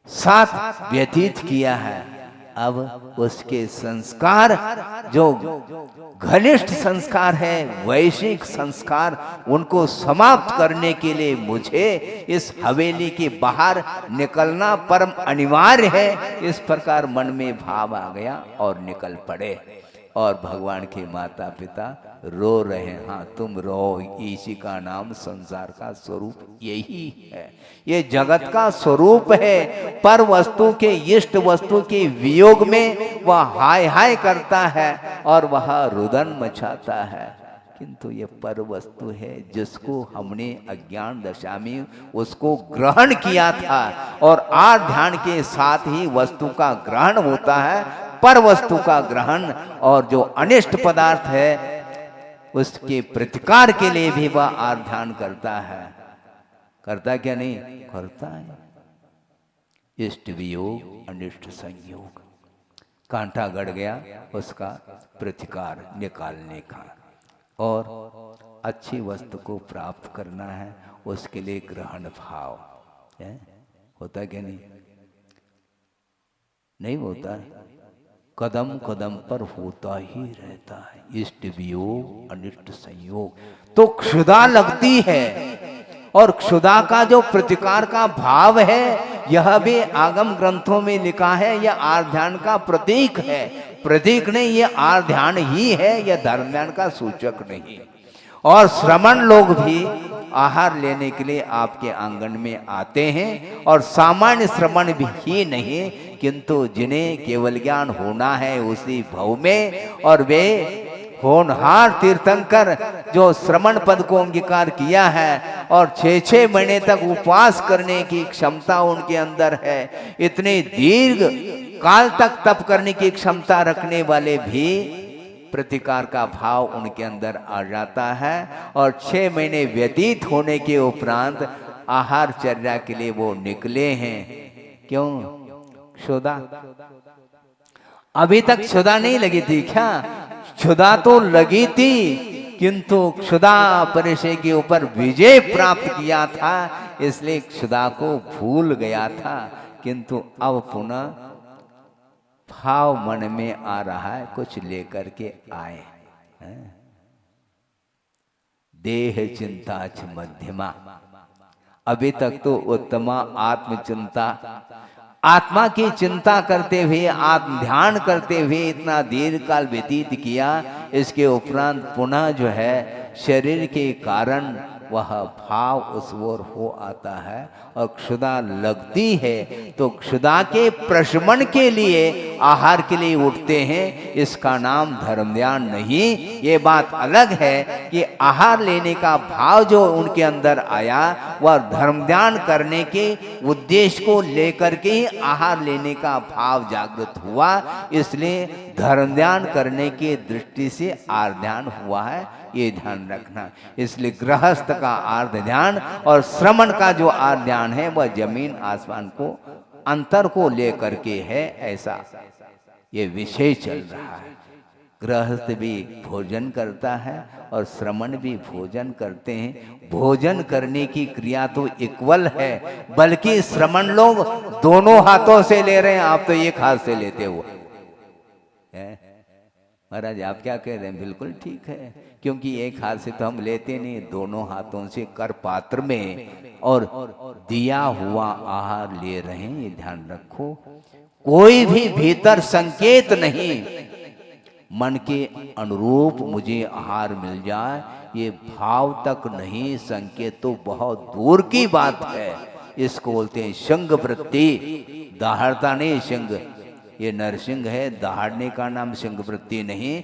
साथ व्यतीत किया है। अब उसके संस्कार, जो घनिष्ठ संस्कार है, वैश्विक संस्कार, उनको समाप्त करने के लिए मुझे इस हवेली के बाहर निकलना परम अनिवार्य है। इस प्रकार मन में भाव आ गया और निकल पड़े। और भगवान के माता पिता रो रहे हैं, हाँ तुम रो, इसी का नाम संसार का स्वरूप यही है, ये जगत का स्वरूप है। पर वस्तु के, इष्ट वस्तु के वियोग में वह हाय हाय करता है और वह रुदन मचाता है। किंतु ये पर वस्तु है जिसको हमने अज्ञान दशा में उसको ग्रहण किया था, और आर ध्यान के साथ ही वस्तु का ग्रहण होता है, पर वस्तु का ग्रहण। और जो अनिष्ट पदार्थ है उसके प्रतिकार के लिए भी वह आर ध्यान करता है। करता क्या नहीं? करता है। इष्ट वियोग, अनिष्ट संयोग, कांटा गड़ गया उसका प्रतिकार निकालने का, और अच्छी वस्तु को प्राप्त करना है, उसके लिए ग्रहण भाव है। होता क्या नहीं? नहीं होता, कदम कदम पर होता ही रहता है। इष्ट वियोग, अनिष्ट संयोग, तो क्षुधा लगती है। और क्षुधा का जो प्रतिकार का भाव है, यह भी आगम ग्रंथों में लिखा है, यह आर ध्यान का प्रतीक है। प्रतीक नहीं, यह आर ध्यान ही है, यह धर्म ध्यान का सूचक नहीं। और श्रमण लोग भी आहार लेने के लिए आपके आंगन में आते हैं, और सामान्य श्रमण भी ही नहीं, किंतु जिन्हें केवल ज्ञान होना है उसी भव में, और वे होनहार तीर्थंकर जो श्रमण पद को अंगीकार किया है और 6-6 महीने तक उपवास करने की क्षमता उनके अंदर है, इतने दीर्घ काल तक तप करने की क्षमता रखने वाले भी प्रतिकार का भाव उनके अंदर आ जाता है। और 6 महीने व्यतीत होने के उपरांत आहार चर्या के लिए वो निकले हैं। क्यों? क्षुधा। अभी तक क्षुधा नहीं लगी थी क्या? क्षुधा तो लगी थी, किंतु क्षुधा परिचय के ऊपर विजय प्राप्त किया था, इसलिए क्षुधा को भूल गया था। किंतु अब पुनः भाव मन में आ रहा है, कुछ लेकर के आए हैं। देह चिंता च मध्यमा, अभी तक तो उत्तमा आत्मचिंता, आत्मा की चिंता करते हुए, आत्म ध्यान करते हुए इतना दीर्घ काल व्यतीत किया, इसके उपरांत पुनः जो है शरीर के कारण वह भाव उस ओर हो आता है और क्षुधा लगती है तो क्षुधा के प्रशमन के लिए आहार के लिए उठते हैं। इसका नाम धर्म ध्यान नहीं। ये बात अलग है कि आहार लेने का भाव जो उनके अंदर आया वह धर्म ध्यान करने के उद्देश्य को लेकर के ही आहार लेने का भाव जागृत हुआ, इसलिए धर्म ध्यान करने की दृष्टि से आहार ध्यान हुआ है, ये ध्यान रखना। इसलिए गृहस्थ का आर्ध ध्यान और श्रमण का जो आर्ध ध्यान है वह जमीन आसमान को अंतर को लेकर के है, ऐसा ये विषय चल रहा है। गृहस्थ भी भोजन करता है और श्रमण भी भोजन करते हैं। भोजन करने की क्रिया तो इक्वल है, बल्कि श्रमण लोग दोनों हाथों से ले रहे हैं, आप तो एक हाथ से लेते हो। महाराज आप क्या कह रहे हैं? बिल्कुल ठीक है, क्योंकि एक हाथ से तो हम लेते नहीं, दोनों हाथों से कर पात्र में और दिया हुआ आहार ले रहे हैं, ये ध्यान रखो। कोई भी भीतर संकेत नहीं, मन के अनुरूप मुझे आहार मिल जाए, ये भाव तक नहीं, संकेत तो बहुत दूर की बात है। इसको बोलते हैं संग वृत्ति। दाहड़ता नहीं संग, ये नरसिंह है, दहाड़ने का नाम सिंह वृत्ति नहीं।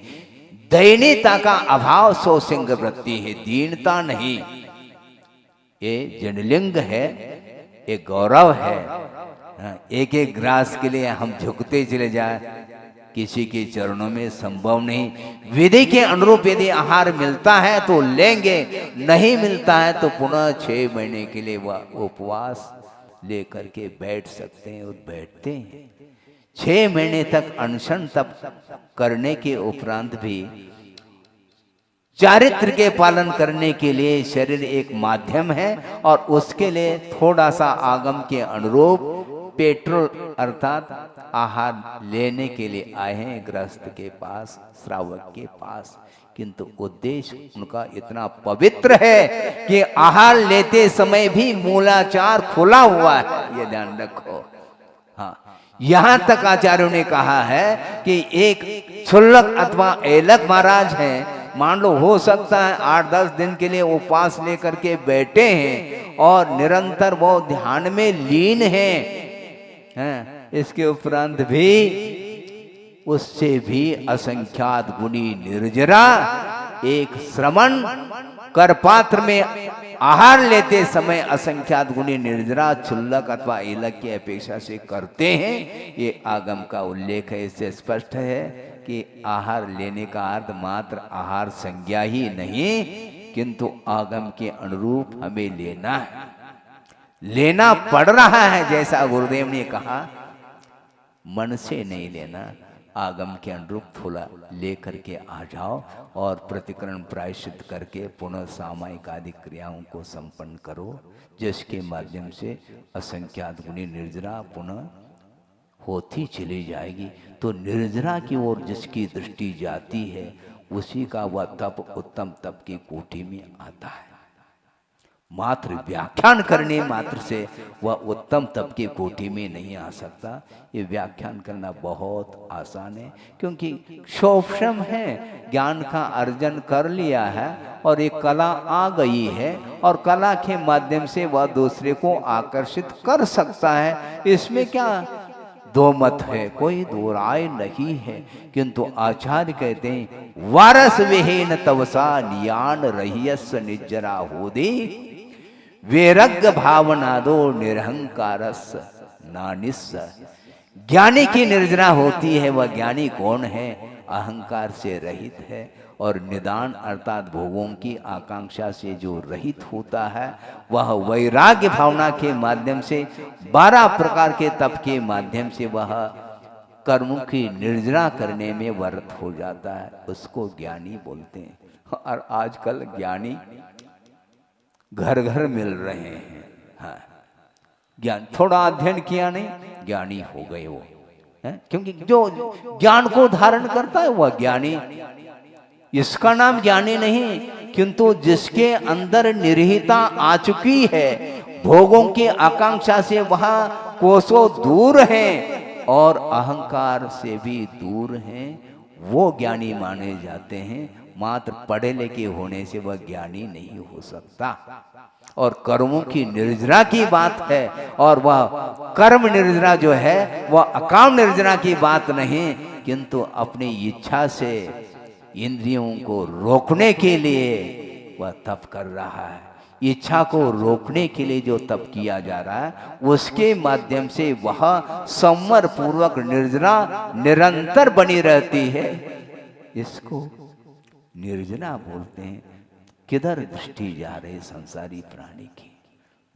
दयनीयता का अभाव सो सिंह वृत्ति है, दीनता नहीं। ये जनलिंग है, ये गौरव है। एक एक ग्रास के लिए हम झुकते चले जाए, किसी के चरणों में संभव नहीं। विधि के अनुरूप यदि आहार मिलता है तो लेंगे, नहीं मिलता है तो पुनः 6 महीने के लिए वह उपवास लेकर के बैठ सकते हैं और बैठते हैं। 6 महीने तक अनशन तप करने के उपरांत भी चारित्र के पालन करने के लिए शरीर एक माध्यम है और उसके लिए थोड़ा सा आगम के अनुरूप पेट्रोल अर्थात आहार लेने के लिए आए हैं गृहस्थ के पास, श्रावक के पास। किंतु उद्देश्य उनका इतना पवित्र है कि आहार लेते समय भी मूलाचार खुला हुआ है, ये ध्यान रखो। हाँ, यहां तक आचार्यों ने कहा है कि एक क्षुल्लक अथवा एलक महाराज हैं, मान लो हो सकता है 8-10 दिन के लिए उपवास लेकर के बैठे हैं और निरंतर वो ध्यान में लीन हैं, इसके उपरांत भी उससे भी असंख्यात गुणी निर्जरा एक श्रमण कर पात्र में आहार लेते समय असंख्यात गुणी निर्जरा क्षुल्लक अथवा एलक की अपेक्षा से करते हैं। ये आगम का उल्लेख है, इससे स्पष्ट है कि आहार लेने का अर्थ मात्र आहार संज्ञा ही नहीं, किंतु आगम के अनुरूप हमें लेना है, लेना पड़ रहा है। जैसा गुरुदेव ने कहा, मन से नहीं लेना, आगम के अनुरूप थोड़ा लेकर के आ जाओ और प्रतिकरण प्रायश्चित करके पुनः सामायिक आदि क्रियाओं को संपन्न करो, जिसके माध्यम से असंख्यात गुणी निर्जरा पुनः होती चली जाएगी। तो निर्जरा की ओर जिसकी दृष्टि जाती है उसी का वह तप उत्तम तप की कोटि में आता है। मात्र व्याख्यान करने मात्र से वह उत्तम तप की कोटि में नहीं आ सकता। ये व्याख्यान करना बहुत आसान है, क्योंकि क्षोभम है, ज्ञान का अर्जन कर लिया है और एक कला आ गई है और कला के माध्यम से वह दूसरे को आकर्षित कर सकता है। इसमें क्या दो मत है, कोई दो राय नहीं है। किंतु आचार्य कहते हैं वारस विहीन तवसा नियान रहियस निजरा होदे वैराग्य भावना दो निरहंकारस नानिस। ज्ञानी की निर्जरा होती है, वह ज्ञानी कौन है? अहंकार से रहित है और निदान अर्थात भोगों की आकांक्षा से जो रहित होता है वह वैराग्य भावना के माध्यम से 12 प्रकार के तप के माध्यम से वह कर्मों की निर्जरा करने में वर्त हो जाता है, उसको ज्ञानी बोलते हैं। और आजकल ज्ञानी घर घर मिल रहे हैं। हाँ, ज्ञान थोड़ा अध्ययन किया नहीं, ज्ञानी हो गए वो है, क्योंकि जो ज्ञान को धारण करता है वह ज्ञानी। इसका नाम ज्ञानी नहीं, किंतु जिसके अंदर निरहिता आ चुकी है, भोगों की आकांक्षा से वह कोसों दूर हैं और अहंकार से भी दूर हैं, वो ज्ञानी माने जाते हैं। मात्र पढ़े लिखे होने से वह ज्ञानी नहीं हो सकता। और कर्मों की निर्जरा की बात है, और वह कर्म निर्जरा जो है वह अकाम निर्जरा की बात नहीं, किंतु अपनी इच्छा से इंद्रियों को रोकने के लिए वह तप कर रहा है। इच्छा को रोकने के लिए जो तप किया जा रहा है उसके माध्यम से वह संवर पूर्वक निर्जरा निरंतर बनी रहती है। इसको निर्जना बोलते हैं। किधर दृष्टि जा रही संसारी प्राणी की,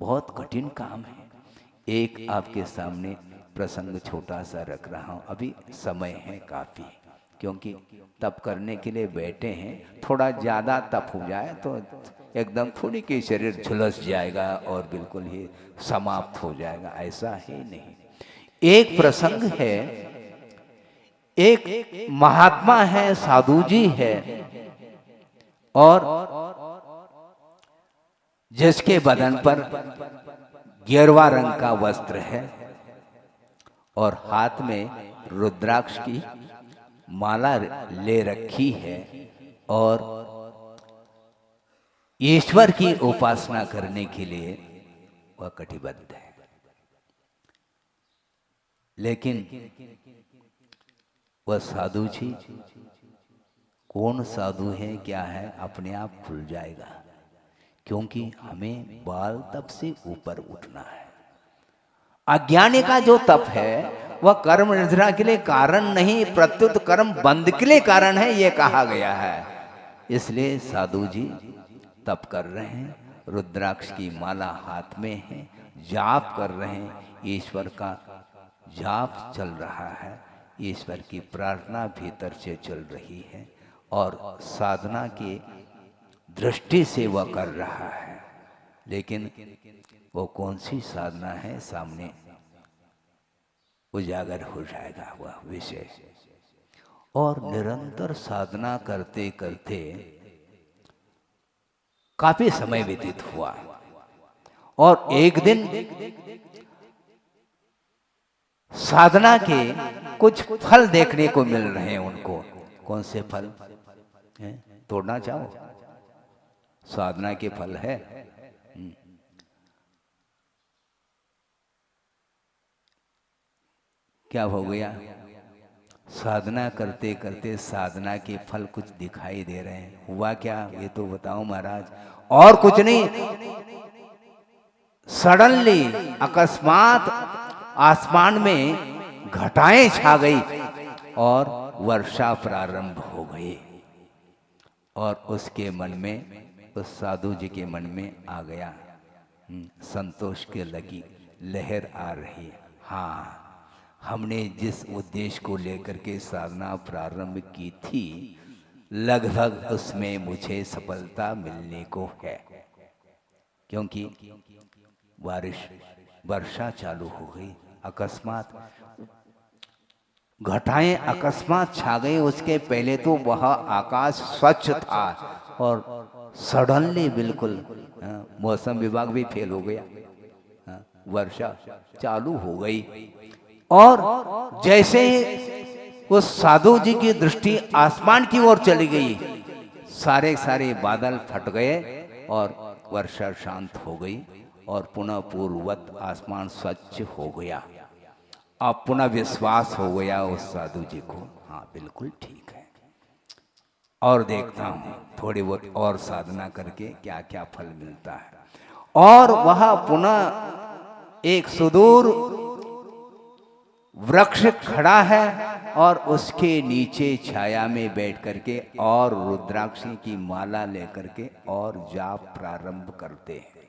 बहुत कठिन काम है। एक आपके सामने प्रसंग छोटा सा रख रहा हूँ, अभी समय है काफी, क्योंकि तप करने के लिए बैठे हैं। थोड़ा ज्यादा तप हो जाए तो एकदम थोड़ी के शरीर झुलस जाएगा और बिल्कुल ही समाप्त हो जाएगा, ऐसा है नहीं। एक प्रसंग है, एक महात्मा है, साधु जी है, और जिसके बदन पर गेरुआ रंग का वस्त्र है और हाथ में रुद्राक्ष की माला ले रखी है, और ईश्वर की उपासना करने के लिए वह कटिबद्ध है। लेकिन वह साधु जी कौन साधु है, क्या है, अपने आप खुल जाएगा, क्योंकि हमें बाल तप से ऊपर उठना है। अज्ञानी का जो तप है वह कर्म निर्जरा के लिए कारण नहीं, प्रत्युत कर्म बंद के लिए कारण है, यह कहा गया है। इसलिए साधु जी तप कर रहे हैं, रुद्राक्ष की माला हाथ में है, जाप कर रहे हैं, ईश्वर का जाप चल रहा है, ईश्वर की प्रार्थना भीतर से चल रही है, और साधना की दृष्टि से वह कर रहा है। लेकिन वो कौन सी साधना है, सामने उजागर हो जाएगा वह विषय। और निरंतर साधना करते करते काफी समय व्यतीत हुआ, और एक दिन साधना के कुछ फल देखने को मिल रहे हैं उनको। कौन से फल हैं? तोड़ना चाहो? साधना के फल है। क्या हो गया? साधना करते करते साधना के फल कुछ दिखाई दे रहे हैं। हुआ क्या, ये तो बताओ महाराज। और कुछ नहीं, सडनली अकस्मात आसमान में घटाएं छा गई और वर्षा प्रारंभ हो गई। और उसके मन में, उस साधु जी के मन में आ गया, संतोष के लगी लहर आ रही है। हाँ, हमने जिस उद्देश्य को लेकर के साधना प्रारंभ की थी, लगभग उसमें मुझे सफलता मिलने को है, क्योंकि वर्षा चालू हो गई। अकस्मात घटाएं अकस्मात छा गई। उसके पहले तो वह आकाश स्वच्छ था, और सडनली बिल्कुल मौसम विभाग भी फेल हो गया, वर्षा चालू हो गई। और जैसे उस साधु जी की दृष्टि आसमान की ओर चली गई, सारे सारे बादल फट गए और वर्षा शांत हो गई, और पुनः पूर्ववत आसमान स्वच्छ हो गया। अब पुनः विश्वास हो गया उस साधु जी को, हाँ बिल्कुल ठीक है, और देखता हूँ थोड़ी बहुत और साधना करके क्या क्या फल मिलता है। और वह पुनः एक सुदूर वृक्ष खड़ा है, और उसके नीचे छाया में बैठ करके और रुद्राक्ष की माला लेकर के और जाप प्रारंभ करते हैं।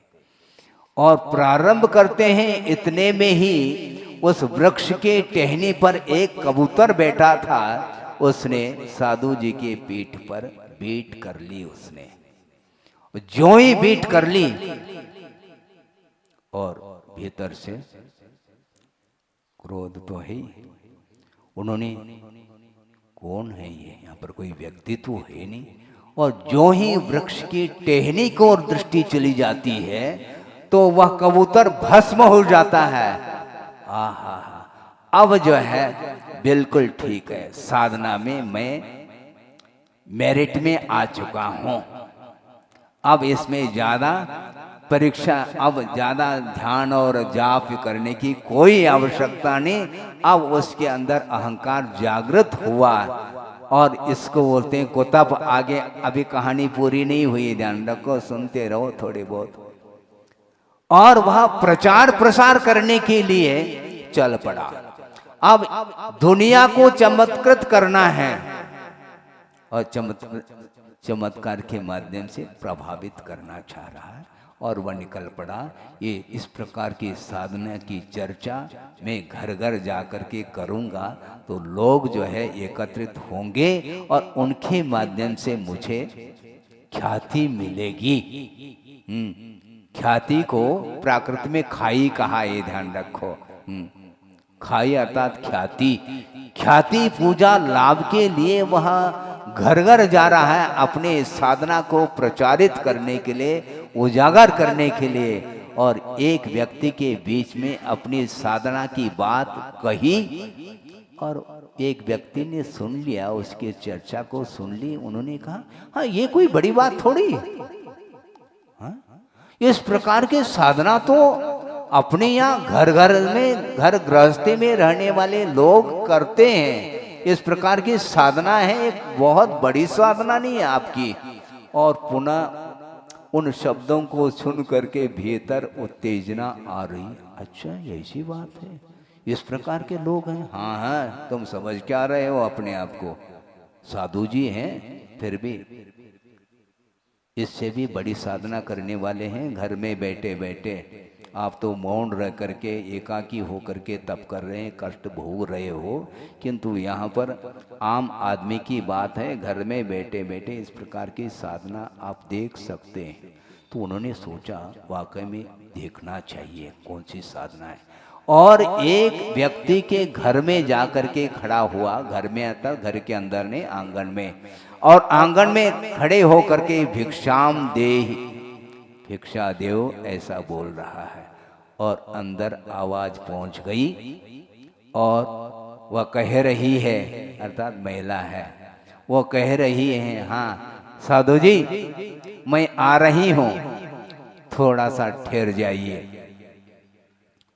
और प्रारंभ करते हैं, इतने में ही उस वृक्ष के टहनी पर एक कबूतर बैठा था। उसने साधु जी के पीठ पर बीट कर ली। उसने जो ही बीट कर ली, और भीतर से क्रोध तो है, उन्होंने, कौन है ये, यहाँ पर कोई व्यक्तित्व है नहीं। और जो ही वृक्ष की टहनी को और दृष्टि चली जाती है तो वह कबूतर भस्म हो जाता है। आहा, अब जो है बिल्कुल ठीक है, साधना में मैं मेरिट में आ चुका हूं। अब इसमें ज्यादा परीक्षा, अब ज्यादा ध्यान और जाप करने की कोई आवश्यकता नहीं। अब उसके अंदर अहंकार जागृत हुआ और इसको बोलते हैं कुतब। आगे अभी कहानी पूरी नहीं हुई, ध्यान रखो, सुनते रहो थोड़ी बहुत। और वह प्रचार प्रसार करने के लिए चल पड़ा। अब दुनिया को चमत्कृत करना है और चमत्कार के माध्यम से प्रभावित करना चाह रहा है। और वह निकल पड़ा। ये इस प्रकार की साधना की चर्चा मैं घर घर जाकर के करूँगा, तो लोग जो है एकत्रित होंगे और उनके माध्यम से मुझे ख्याति मिलेगी। ख्याति को प्राकृत में खाई कहा, ये ध्यान रखो। खाई अर्थात ख्याति। ख्याति पूजा लाभ के लिए वह घर घर जा रहा है, अपने साधना को प्रचारित करने के लिए, उजागर करने के लिए। और एक व्यक्ति के बीच में अपनी साधना की बात कही और एक व्यक्ति ने सुन लिया, उसके चर्चा को सुन ली। उन्होंने कहा हाँ ये कोई बड़ी बात थोड़ी। हाँ? इस प्रकार के साधना तो अपने यहाँ घर घर में, घर गृहस्थी में रहने वाले लोग करते हैं। इस प्रकार की साधना है, एक बहुत बड़ी साधना नहीं है आपकी। और पुनः उन शब्दों को सुन करके भीतर उत्तेजना आ रही। अच्छा ऐसी बात है, इस प्रकार के लोग हैं। हाँ हाँ, तुम समझ क्या रहे हो अपने आप को, साधु जी हैं, फिर भी इससे भी बड़ी साधना करने वाले हैं। घर में बैठे बैठे आप तो मौन रह करके, एकाकी हो करके तप कर रहे हैं, कष्ट भोग रहे हो, किंतु यहाँ पर आम आदमी की बात है, घर में बैठे बैठे इस प्रकार की साधना आप देख सकते हैं। तो उन्होंने सोचा वाकई में देखना चाहिए कौन सी साधना है। और एक व्यक्ति के घर में जा करके खड़ा हुआ, घर में आता, घर के अंदर ने आंगन में, और आंगन में खड़े हो करके भिक्षाम देहि, भिक्षा देव ऐसा बोल रहा है। और अंदर आवाज पहुंच गई और वह कह रही है, अर्थात महिला है, वो कह रही है हाँ साधु जी मैं आ रही हूं, थोड़ा सा ठहर जाइए।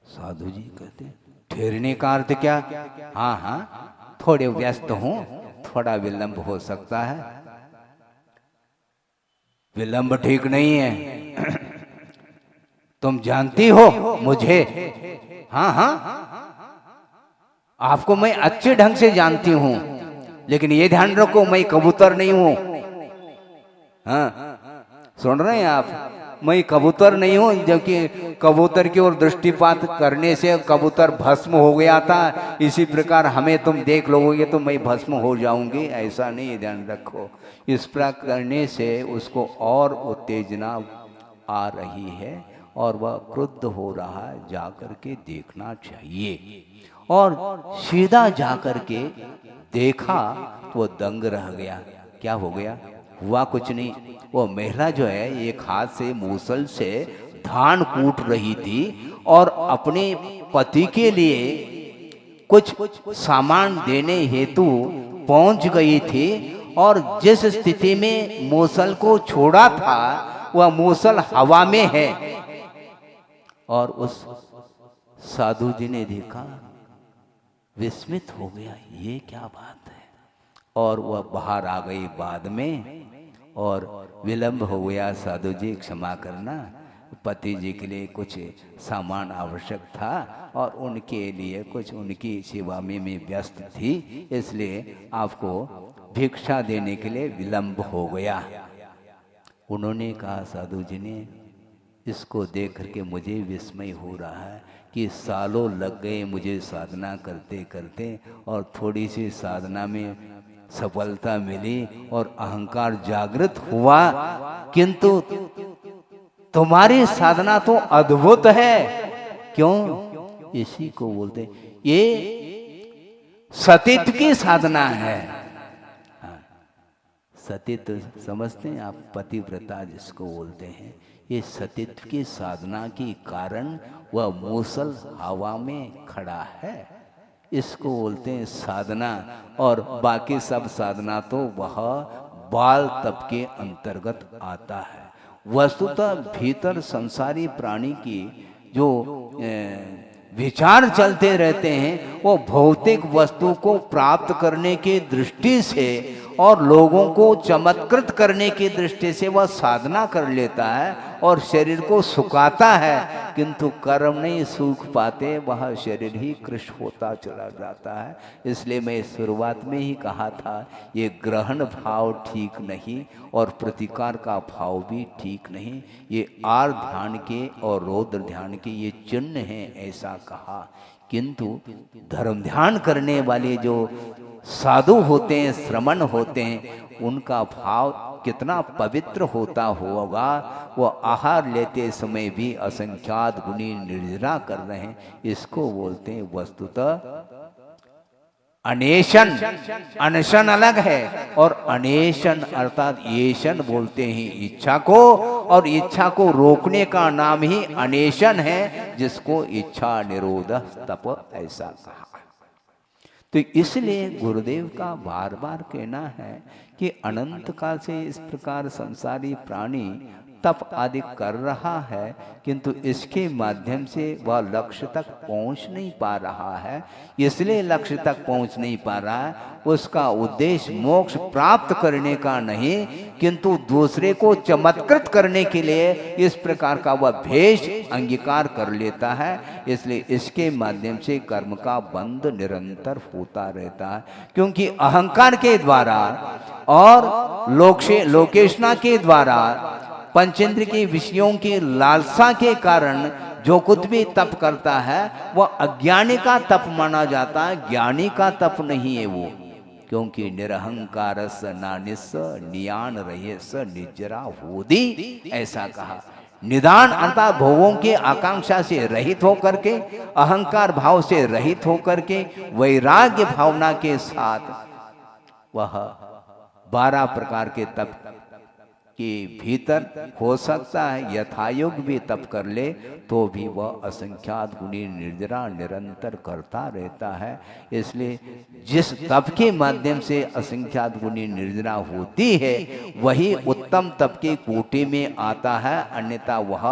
साधु जी कहते ठहरने का अर्थ क्या? हाँ हाँ थोड़े व्यस्त हूं, थोड़ा विलंब हो सकता है। विलंब ठीक नहीं है, तुम जानती हो मुझे। हाँ हाँ आपको मैं अच्छे ढंग से जानती हूं, लेकिन ये ध्यान रखो मैं कबूतर नहीं हूं। हाँ सुन रहे हैं आप, मैं कबूतर नहीं हूं। जबकि कबूतर की ओर दृष्टिपात करने से कबूतर भस्म हो गया था, इसी प्रकार हमें तुम देख लोगे तो मैं भस्म हो जाऊंगी, ऐसा नहीं, ध्यान रखो। इस प्रकार करने से उसको और उत्तेजना आ रही है और वह क्रुद्ध हो रहा है, जाकर के देखना चाहिए। और सीधा जाकर के देखा तो वो दंग रह गया। क्या हो गया? हुआ कुछ नहीं। वो महिला जो है एक हाथ से मूसल से धान कूट रही थी और अपने पति के लिए कुछ सामान देने हेतु पहुंच गई थी। और जिस स्थिति में मूसल को छोड़ा था वह मूसल हवा में है। और उस साधु जी ने देखा, विस्मित हो गया, ये क्या बात है। और वह बाहर आ गई बाद में और विलंब हो गया। साधु जी क्षमा करना, पति जी के लिए कुछ सामान आवश्यक था और उनके लिए कुछ उनकी सेवा में मैं व्यस्त थी, इसलिए आपको भिक्षा देने के लिए विलंब हो गया। उन्होंने कहा, साधु जी ने, इसको देख करके मुझे विस्मय हो रहा है कि सालों लग गए मुझे साधना करते करते और थोड़ी सी साधना में सफलता मिली और अहंकार जागृत हुआ, किंतु तुम्हारी साधना तो अद्भुत है। क्यों? इसी को बोलते ये सतीत्व की साधना है। सतीत्व समझते हैं आप, पतिव्रता जिसको बोलते हैं, ये सतीत्व की साधना के कारण वह मूसल हवा में खड़ा है, इसको बोलते हैं साधना। और बाकी सब साधना तो वह बाल तप के अंतर्गत आता है। वस्तुतः भीतर संसारी प्राणी की जो विचार चलते रहते हैं वो भौतिक वस्तु को प्राप्त करने की दृष्टि से और लोगों को चमत्कृत करने की दृष्टि से वह साधना कर लेता है और शरीर को सुखाता है, किंतु कर्म नहीं सूख पाते, वह शरीर ही कृश होता चला जाता है। इसलिए मैं शुरुआत में ही कहा था ये ग्रहण भाव ठीक नहीं और प्रतिकार का भाव भी ठीक नहीं, ये आर ध्यान के और रौद्र ध्यान के ये चिन्ह हैं, ऐसा कहा। किंतु धर्म ध्यान करने वाले जो साधु होते हैं, श्रमण होते हैं, उनका भाव कितना पवित्र होता होगा। वो आहार लेते समय भी असंख्यात गुणी निर्जरा कर रहे हैं, इसको बोलते हैं वस्तुतः अनेशन। अनशन अलग है और अनेशन अर्थात येशन बोलते हैं इच्छा को, और इच्छा को रोकने का नाम ही अनेशन है, जिसको इच्छा निरोध तप ऐसा कहा। तो इसलिए गुरुदेव का बार बार कहना है कि अनंत काल से इस प्रकार संसारी प्राणी तप आदि कर रहा है, किंतु इसके माध्यम से वह लक्ष्य तक पहुंच नहीं पा रहा है। इसलिए लक्ष्य तक पहुंच नहीं पा रहा है, उसका उद्देश्य मोक्ष प्राप्त करने का नहीं, किंतु दूसरे को चमत्कृत करने के लिए इस प्रकार का वह भेष अंगीकार कर लेता है। इसलिए इसके माध्यम से कर्म का बंध निरंतर होता रहता है, क्योंकि अहंकार के द्वारा और लोकेशना के द्वारा पंचेंद्र के विषयों की लालसा के कारण जो कुछ भी तप करता है वह अज्ञानी का तप माना जाता है, ज्ञानी का तप नहीं है वो। क्योंकि निरहंकारस नानिस नियान रहेस निजरा होदी, ऐसा कहा। निदान अर्थात भोगों के आकांक्षा से रहित होकर के, अहंकार भाव से रहित होकर के, वैराग्य भावना के साथ वह 12 प्रकार के तप के भीतर हो सकता है। यथायोग भी तप कर ले तो भी वह असंख्यात गुणी निर्जरा निरंतर करता रहता है। इसलिए जिस तप के माध्यम से असंख्यात गुणी निर्जरा होती है वही उत्तम तप के कोटि में आता है, अन्यथा वह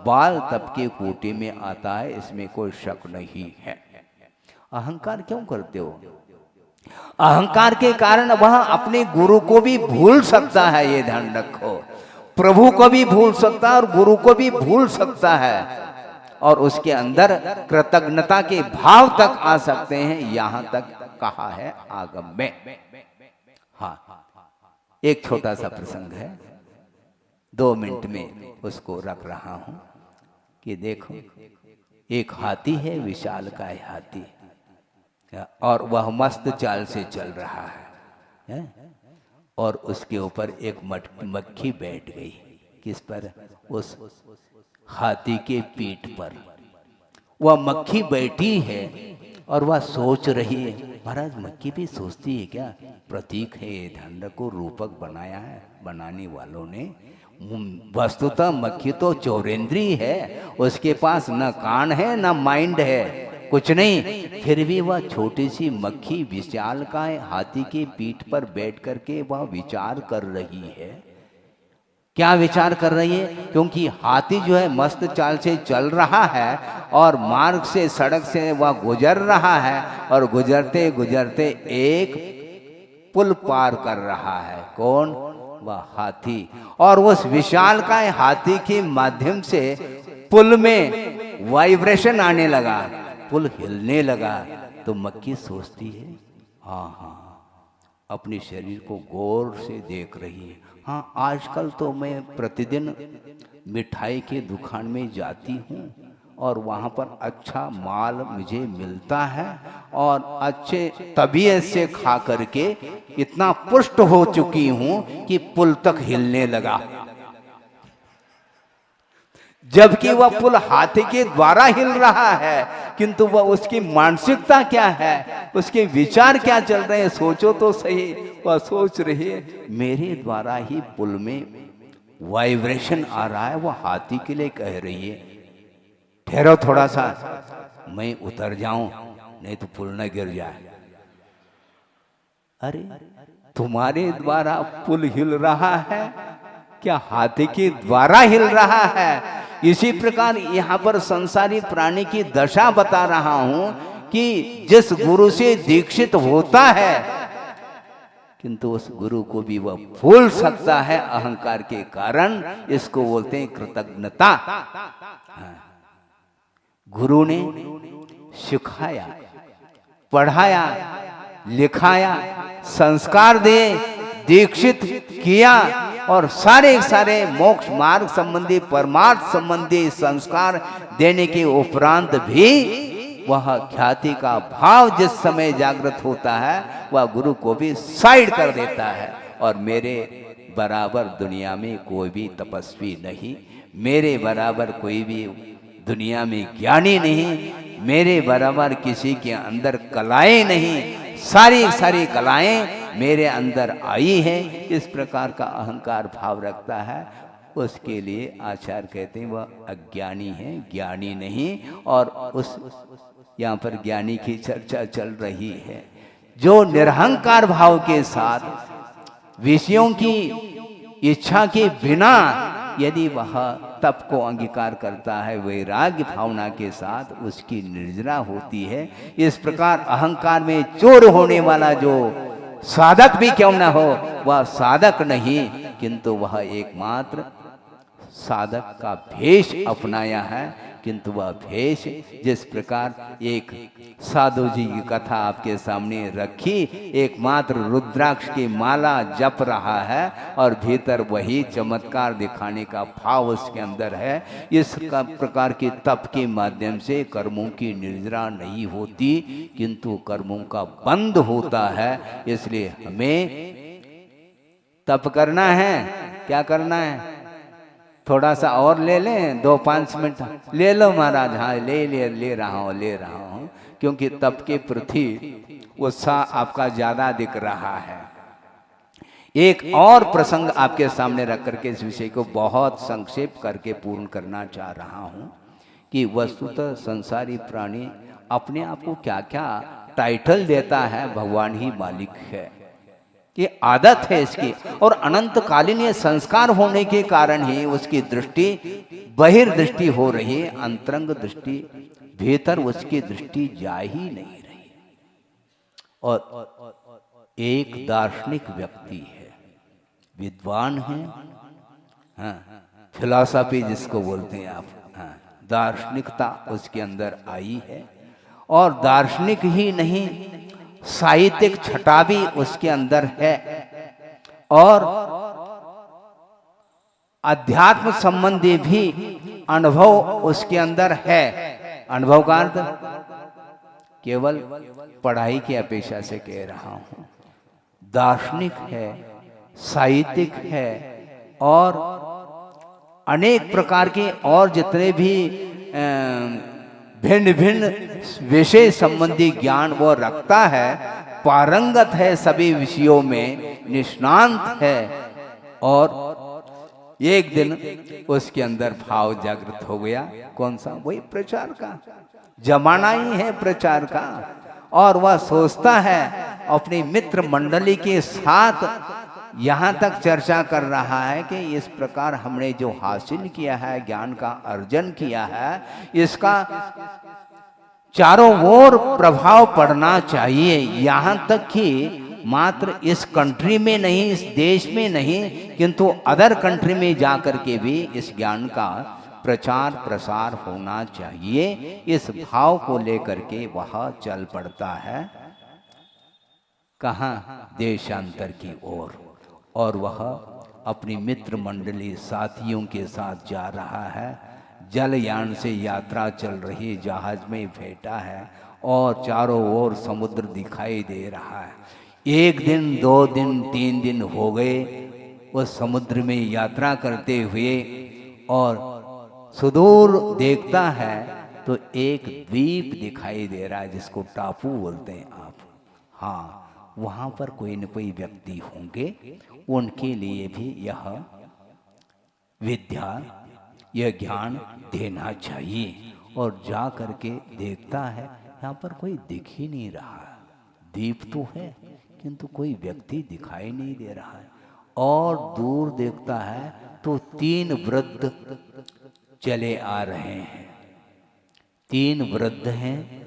बाल तप के कोटि में आता है, इसमें कोई शक नहीं है। अहंकार क्यों करते हो? अहंकार के कारण वह अपने गुरु को भी भूल सकता है, ये ध्यान रखो। प्रभु को भी भूल सकता है और गुरु को भी भूल सकता है, और उसके अंदर कृतज्ञता के भाव तक आ सकते हैं, यहां तक कहा है आगम में। हाँ, एक छोटा सा प्रसंग है, 2 मिनट में उसको रख रहा हूं कि देखो, एक हाथी है, विशाल का हाथी, और वह मस्त चाल से चल रहा है, और उसके ऊपर एक मक्खी बैठ गई। किस पर? उस हाथी के पीठ पर वह मक्खी बैठी है और वह सोच रही है। महाराज, मक्खी भी सोचती है क्या? प्रतीक है, ध्यान रखो, रूपक बनाया है बनाने वालों ने। वस्तुतः मक्खी तो चौरेंद्रीय है, उसके पास न कान है न माइंड है, कुछ नहीं। फिर भी वह छोटी सी मक्खी विशाल का हाथी के पीठ पर बैठ करके वह विचार कर रही है। क्या विचार कर रही है? क्योंकि हाथी जो है मस्त चाल से चल रहा है और मार्ग से, सड़क से वह गुजर रहा है, और गुजरते गुजरते एक पुल पार कर रहा है। कौन? वह हाथी। और उस विशाल का हाथी के माध्यम से पुल में वाइब्रेशन आने लगा, पुल हिलने लगा। तो मक्खी सोचती है, हाँ, अपने शरीर को गौर से देख रही है। हाँ, आजकल तो मैं प्रतिदिन मिठाई के दुकान में जाती हूँ और वहाँ पर अच्छा माल मुझे मिलता है, और अच्छे तबीयत से खा करके इतना पुष्ट हो चुकी हूँ कि पुल तक हिलने लगा। जबकि वह पुल हाथी के द्वारा हिल रहा है, किंतु वह उसकी मानसिकता क्या है, उसके विचार क्या चल रहे हैं, सोचो तो सही। वह सोच रही है मेरे द्वारा ही पुल में वाइब्रेशन आ रहा है, वह हाथी के लिए कह रही है ठहरो थोड़ा सा, मैं उतर जाऊं नहीं तो पुल न गिर जाए। अरे तुम्हारे द्वारा पुल हिल रहा है, क्या हाथी के द्वारा हिल रहा है? इसी प्रकार यहाँ पर संसारी प्राणी की दशा बता रहा हूं कि जिस गुरु से दीक्षित होता है, किंतु उस गुरु को भी वह भूल सकता है अहंकार के कारण। इसको बोलते हैं कृतज्ञता। गुरु ने सिखाया, पढ़ाया, लिखाया, संस्कार दे, दीक्षित किया और सारे सारे मोक्ष मार्ग संबंधी, परमार्थ संबंधी संस्कार देने के उपरांत भी वह ख्याति का भाव जिस समय जागृत होता है, वह गुरु को भी साइड कर देता है। और मेरे बराबर दुनिया में कोई भी तपस्वी नहीं, मेरे बराबर कोई भी दुनिया में ज्ञानी नहीं, मेरे बराबर किसी के अंदर कलाएं नहीं, सारी सारी कलाएं मेरे अंदर आई है। इस प्रकार का अहंकार भाव रखता है, उसके लिए आचार्य कहते हैं वह अज्ञानी है, ज्ञानी नहीं। और उस यहाँ पर ज्ञानी की चर्चा चल रही है जो निरहंकार भाव के साथ विषयों की इच्छा के बिना यदि वह तप को अंगीकार करता है, वैराग्य भावना के साथ उसकी निर्जरा होती है। इस प्रकार अहंकार में चोर होने वाला जो साधक भी क्यों न हो, वह साधक नहीं, किंतु वह एकमात्र साधक का भेष अपनाया है। किंतु वह भेष जिस प्रकार एक साधु जी की कथा आपके सामने रखी, एकमात्र रुद्राक्ष की माला जप रहा है और भीतर वही चमत्कार दिखाने का भाव उसके अंदर है। इस प्रकार के तप के माध्यम से कर्मों की निर्जरा नहीं होती, किंतु कर्मों का बंध होता है। इसलिए हमें तप करना है। क्या करना है? थोड़ा सा और ले लें, 2-5 मिनट ले लो महाराज। हाँ ले रहा हूँ, क्योंकि तप के प्रति उत्साह आपका ज्यादा दिख रहा है। एक और प्रसंग आपके सामने रख करके इस विषय को बहुत संक्षेप करके पूर्ण करना चाह रहा हूँ कि वस्तुतः संसारी प्राणी अपने आप को क्या क्या टाइटल देता है, भगवान ही मालिक है। ये आदत है इसकी, और अनंतकालीन ये संस्कार होने के कारण ही उसकी दृष्टि बहिर्दृष्टि हो रही है, अंतरंग दृष्टि भीतर उसकी दृष्टि जा ही नहीं रही। और एक दार्शनिक व्यक्ति है, विद्वान है, हाँ, फिलॉसफी जिसको बोलते हैं आप, हाँ, दार्शनिकता उसके अंदर आई है। और दार्शनिक ही नहीं, साहित्यिक छटा भी उसके अंदर है, और अध्यात्म संबंधी भी अनुभव उसके अंदर है। अनुभव का अर्थ केवल पढ़ाई की अपेक्षा से कह रहा हूं। दार्शनिक है, साहित्यिक है, और अनेक प्रकार के और जितने भी भिन्न भिन्न विषय संबंधी ज्ञान वो रखता है, पारंगत है, सभी विषयों में निष्णांत है। और एक दिन उसके अंदर भाव जागृत हो गया। कौन सा? वही प्रचार का जमाना ही है, प्रचार का। और वह सोचता है अपनी मित्र मंडली के साथ यहाँ तक चर्चा कर रहा है कि इस प्रकार हमने जो हासिल किया है, ज्ञान का अर्जन किया है, इसका चारों ओर प्रभाव पड़ना चाहिए। यहाँ तक कि मात्र इस कंट्री में नहीं, इस देश में नहीं, किंतु अदर कंट्री में जाकर के भी इस ज्ञान का प्रचार प्रसार होना चाहिए। इस भाव को लेकर के वह चल पड़ता है। कहाँ? देशांतर की ओर। और वह अपनी मित्र मंडली साथियों के साथ जा रहा है। जलयान से यात्रा चल रही, जहाज में बैठा है और चारों ओर समुद्र दिखाई दे रहा है। 1 दिन, 2 दिन, 3 दिन हो गए उस समुद्र में यात्रा करते हुए, और सुदूर देखता है तो एक द्वीप दिखाई दे रहा है, जिसको टापू बोलते हैं आप। हाँ, वहाँ पर कोई न कोई व्यक्ति होंगे, उनके लिए भी यह विद्या, यह ज्ञान देना चाहिए। और जा करके देखता है, यहाँ पर कोई दिख ही नहीं रहा, द्वीप तो है किंतु कोई व्यक्ति दिखाई नहीं दे रहा है। और दूर देखता है तो 3 वृद्ध चले आ रहे हैं। 3 वृद्ध हैं,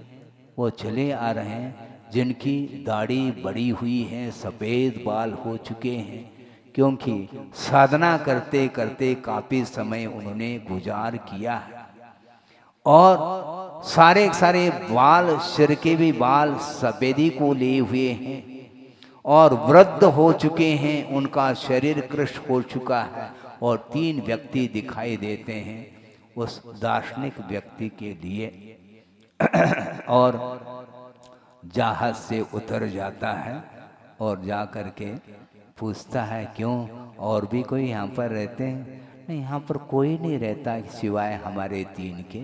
वो चले आ रहे हैं, जिनकी दाढ़ी बड़ी हुई है, सफ़ेद बाल हो चुके हैं, क्योंकि साधना करते करते काफ़ी समय उन्होंने गुजार किया है। और सारे सारे बाल, सिर के भी बाल सफ़ेदी को लिए हुए हैं, और वृद्ध हो चुके हैं, उनका शरीर कृश हो चुका है। और 3 व्यक्ति दिखाई देते हैं उस दार्शनिक व्यक्ति के लिए। और जहाज से उतर जाता है और जा कर के पूछता है, क्यों, और भी कोई यहाँ पर रहते हैं? नहीं, यहाँ पर कोई नहीं रहता सिवाय हमारे 3 के,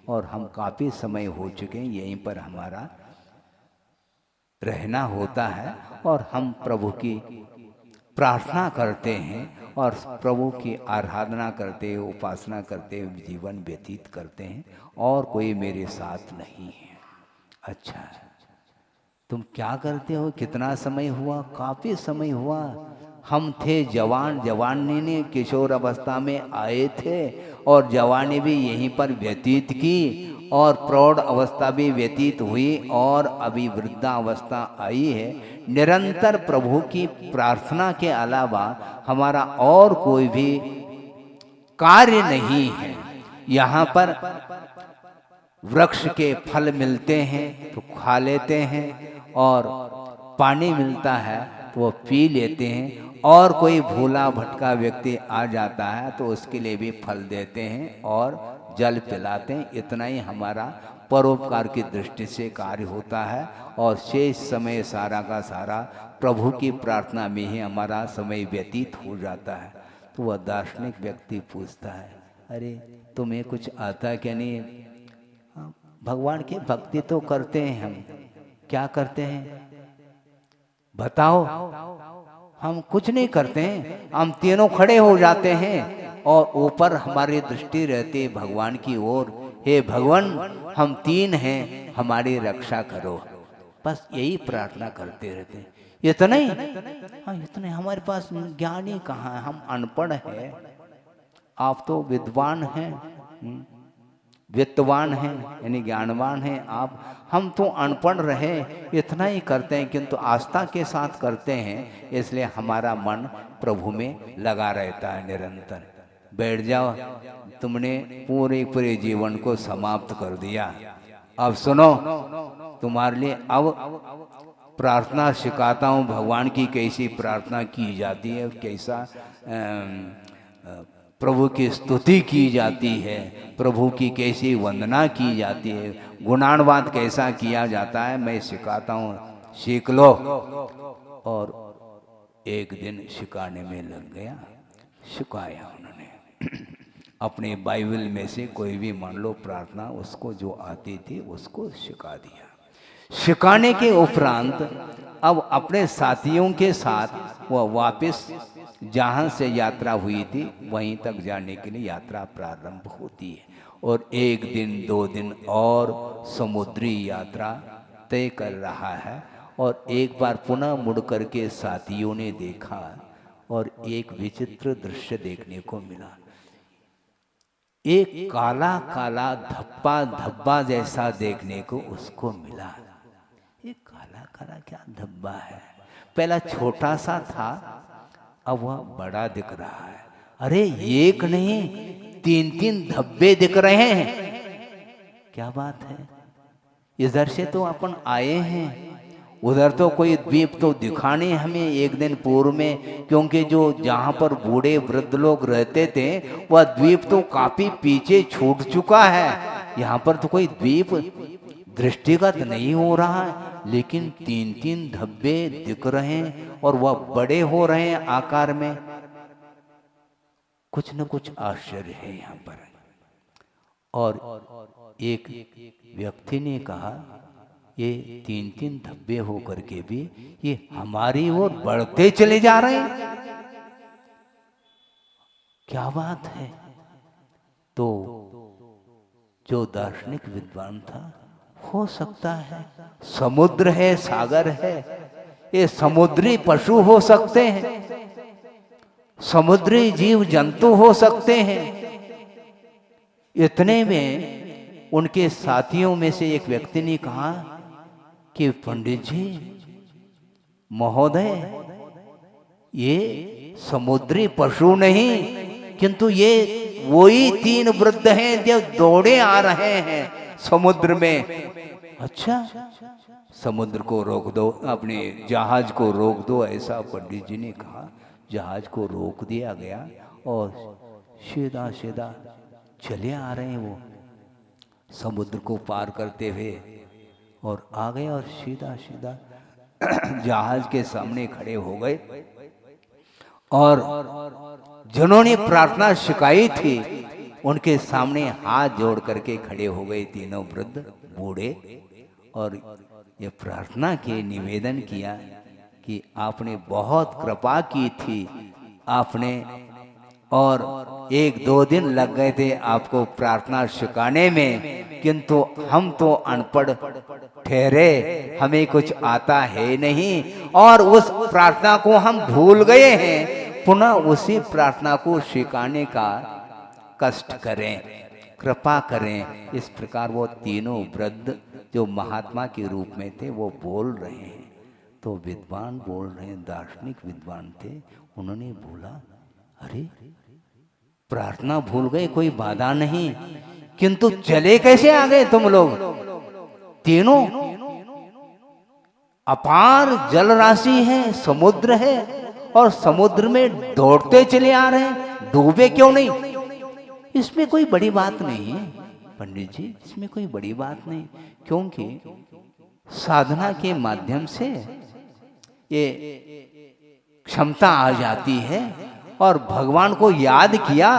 और हम काफ़ी समय हो चुके हैं, यहीं पर हमारा रहना होता है। और हम प्रभु की प्रार्थना करते हैं और प्रभु की आराधना करते हुए, उपासना करते हुए जीवन व्यतीत करते हैं, और कोई मेरे साथ नहीं है। अच्छा, तुम क्या करते हो? कितना समय हुआ? काफ़ी समय हुआ। हम थे जवान, जवानी ने किशोर अवस्था में आए थे, और जवानी भी यहीं पर व्यतीत की, और प्रौढ़ अवस्था भी व्यतीत हुई, और अभी वृद्धावस्था आई है। निरंतर प्रभु की प्रार्थना के अलावा हमारा और कोई भी कार्य नहीं है। यहाँ पर वृक्ष के फल मिलते हैं तो खा लेते हैं, और पानी मिलता है तो वो पी लेते हैं, और कोई भूला भटका व्यक्ति आ जाता है तो उसके लिए भी फल देते हैं और जल पिलाते हैं। इतना ही हमारा परोपकार की दृष्टि से कार्य होता है, और शेष समय सारा का सारा प्रभु की प्रार्थना में ही हमारा समय व्यतीत हो जाता है। तो वह दार्शनिक व्यक्ति पूछता है, अरे तुम्हें कुछ आता क्या? नहीं, भगवान की भक्ति तो करते हैं हम। क्या करते हैं बताओ? हम कुछ नहीं करते हैं, हम तीनों खड़े हो जाते हैं और ऊपर हमारी दृष्टि रहती है भगवान की ओर। हे भगवान, हम 3 हैं, हमारी रक्षा करो। बस यही प्रार्थना करते रहते हैं। इतना ही? हाँ, इतने। हमारे पास ज्ञान ही कहाँ है, हम अनपढ़ हैं। आप तो विद्वान हैं, वित्तवान हैं, यानी ज्ञानवान हैं आप। हम तो अनपढ़ रहे, इतना ही करते हैं, किंतु आस्था के साथ करते हैं, इसलिए हमारा मन प्रभु में लगा रहता है निरंतर। बैठ जाओ, तुमने पूरे जीवन को समाप्त कर दिया। अब सुनो, तुम्हारे लिए अब प्रार्थना सिखाता हूँ, भगवान की कैसी प्रार्थना की जाती है, कैसा प्रभु की स्तुति की जाती है, प्रभु की कैसी वंदना की जाती है, गुणानुवाद कैसा किया जाता है, मैं सिखाता हूँ, सीख लो। और एक दिन सिखाने में लग गया, सिखाया उन्होंने। अपने बाइबल में से कोई भी मान लो प्रार्थना उसको जो आती थी उसको सिखा दिया। सिखाने के उपरांत अब अपने साथियों के साथ वह वापस जहाँ से यात्रा हुई थी वहीं तक जाने के लिए यात्रा प्रारंभ होती है। और 1 दिन 2 दिन और समुद्री यात्रा तय कर रहा है। और एक बार पुनः मुड़ करके साथियों ने देखा और एक विचित्र दृश्य देखने को मिला। एक काला काला धब्बा धब्बा जैसा देखने को उसको मिला। ये काला काला क्या धब्बा है? पहला छोटा सा था, अब वह बड़ा दिख रहा है। अरे एक नहीं 3-3 धब्बे दिख रहे हैं। क्या बात है? इधर से तो अपन आए हैं, उधर तो कोई द्वीप तो दिखा नहीं हमें 1 दिन पूर्व में, क्योंकि जो जहाँ पर बूढ़े वृद्ध लोग रहते थे वह द्वीप तो काफी पीछे छूट चुका है। यहाँ पर तो कोई द्वीप दृष्टिगत नहीं हो रहा है, लेकिन 3-3 धब्बे दिख रहे हैं और वह बड़े हो रहे हैं आकार में। कुछ न कुछ आश्चर्य है यहाँ पर। और एक व्यक्ति ने कहा ये 3-3 धब्बे हो करके भी ये हमारी ओर बढ़ते चले जा रहे हैं, क्या बात है। तो जो दार्शनिक विद्वान था, हो सकता है समुद्र है, सागर है, ये समुद्री पशु हो सकते हैं, समुद्री जीव जंतु हो सकते हैं। इतने में उनके साथियों में से एक व्यक्ति ने कहा कि पंडित जी महोदय, ये समुद्री पशु नहीं किंतु ये वही 3 वृद्ध हैं जो दौड़े आ रहे हैं समुद्र में। अच्छा, समुद्र को रोक दो, अपने जहाज को रोक दो, ऐसा पंडित जी ने कहा। जहाज को रोक दिया गया और सीधा सीधा चले आ रहे हैं वो समुद्र को पार करते हुए, और आ गए और सीधा सीधा जहाज के सामने खड़े हो गए। और जिन्होंने प्रार्थना सिखाई थी उनके सामने हाथ जोड़ करके खड़े हो गए 3 वृद्ध बूढ़े, और ये प्रार्थना की, निवेदन किया कि आपने बहुत कृपा की थी आपने, और 1-2 दिन लग गए थे आपको प्रार्थना सिखाने में, किंतु हम तो अनपढ़ ठहरे, हमें कुछ आता है नहीं, और उस प्रार्थना को हम भूल गए हैं। पुनः उसी प्रार्थना को सिखाने का कष्ट करें, कृपा करें। इस प्रकार वो 3 वृद्ध जो महात्मा के रूप में थे वो बोल रहे हैं। तो विद्वान बोल रहे हैं, दार्शनिक विद्वान थे, उन्होंने बोला अरे प्रार्थना भूल गए, कोई बाधा नहीं, किंतु चले कैसे आ गए तुम लोग? तीनों अपार जल राशि है, समुद्र है, और समुद्र में दौड़ते चले आ रहे हैं, डूबे क्यों नहीं? इसमें कोई बड़ी बात नहीं है पंडित जी, इसमें कोई बड़ी बात नहीं, क्योंकि साधना के माध्यम से ये क्षमता आ जाती है। और भगवान को याद किया,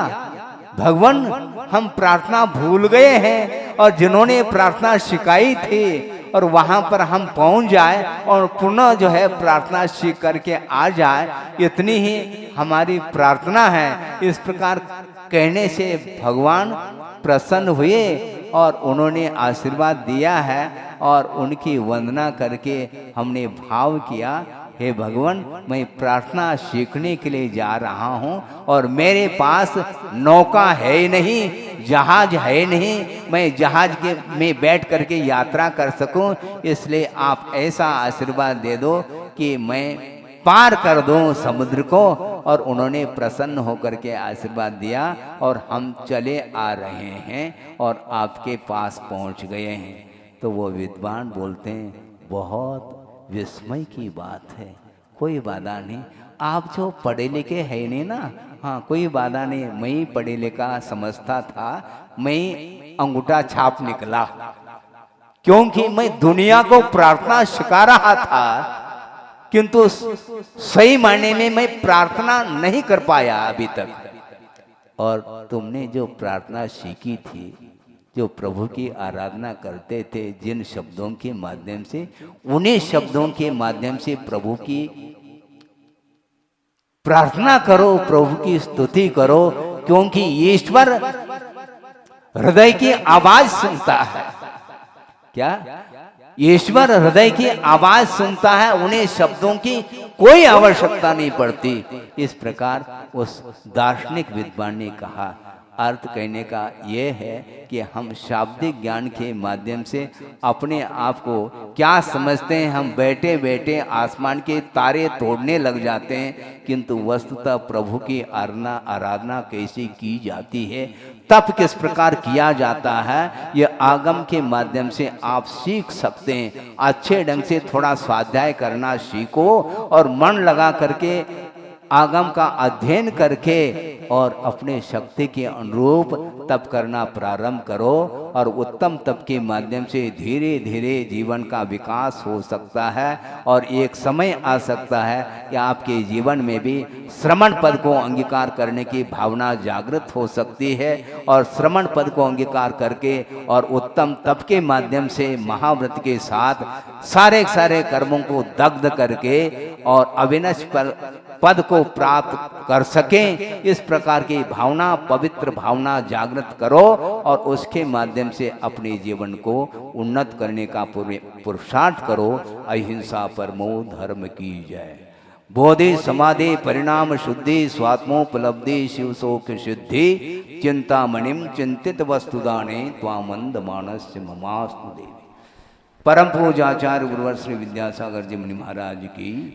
भगवान हम प्रार्थना भूल गए हैं, और जिन्होंने प्रार्थना सिखाई थी और वहां पर हम पहुंच जाए और पुनः जो है प्रार्थना सीख करके आ जाए, इतनी ही हमारी प्रार्थना है। इस प्रकार कहने से भगवान प्रसन्न हुए और उन्होंने आशीर्वाद दिया है, और उनकी वंदना करके हमने भाव किया, हे भगवान मैं प्रार्थना सीखने के लिए जा रहा हूँ और मेरे पास नौका है ही नहीं, जहाज है नहीं, मैं जहाज के में बैठ करके यात्रा कर सकूं, इसलिए आप ऐसा आशीर्वाद दे दो कि मैं पार कर दूं समुद्र को। और उन्होंने प्रसन्न होकर के आशीर्वाद दिया और हम चले आ रहे हैं और आपके पास पहुंच गए हैं। तो वो विद्वान बोलते हैं बहुत विस्मय की बात है, कोई बाधा नहीं, आप जो पढ़े लिखे है नहीं ना, हाँ कोई बाधा नहीं, मैं ही पढ़े लिखा समझता था, मैं अंगूठा छाप निकला, क्योंकि मैं दुनिया को प्रार्थना सिखा रहा था, किंतु सही मायने में मैं प्रार्थना नहीं कर पाया अभी तक। और तुमने जो प्रार्थना सीखी थी, जो प्रभु की आराधना करते थे जिन शब्दों के माध्यम से, उन्हीं शब्दों के माध्यम से प्रभु की प्रार्थना करो, प्रभु की स्तुति करो, क्योंकि ईश्वर हृदय की आवाज सुनता है। क्या? ईश्वर हृदय की आवाज सुनता है, उन्हें शब्दों की कोई आवश्यकता नहीं पड़ती। इस प्रकार उस दार्शनिक विद्वान ने कहा। अर्थ कहने का यह है कि हम शाब्दिक ज्ञान के माध्यम से अपने आप को क्या समझते हैं, हम बैठे बैठे आसमान के तारे तोड़ने लग जाते हैं, किंतु वस्तुतः प्रभु की आराधना कैसे की जाती है, तप किस प्रकार किया जाता है, यह आगम के माध्यम से आप सीख सकते हैं। अच्छे ढंग से थोड़ा स्वाध्याय करना सीखो और मन लगा करके आगम का अध्ययन करके और अपने शक्ति के अनुरूप तप करना प्रारंभ करो और उत्तम तप के माध्यम से धीरे धीरे जीवन का विकास हो सकता है और एक समय आ सकता है कि आपके जीवन में भी श्रमण पद को अंगीकार करने की भावना जागृत हो सकती है और श्रमण पद को अंगीकार करके और उत्तम तप के माध्यम से महाव्रत के साथ सारे सारे कर्मों को दग्ध करके और अविनश्वर पद को प्राप्त कर सकें, इस प्रकार की भावना, पवित्र भावना जागृत करो और उसके माध्यम से अपने जीवन को उन्नत करने का पुरुषार्थ करो। अहिंसा परमो धर्म की जय। बोधि समाधि परिणाम शुद्धि स्वात्मोपलब्धि शिव शोक सिद्धि चिंतामणिम चिंतित वस्तुदाने त्वामंद मानस्य ममास्तु देवी। परम पूज्य आचार्य गुरुवर श्री विद्यासागर जी मुनि महाराज की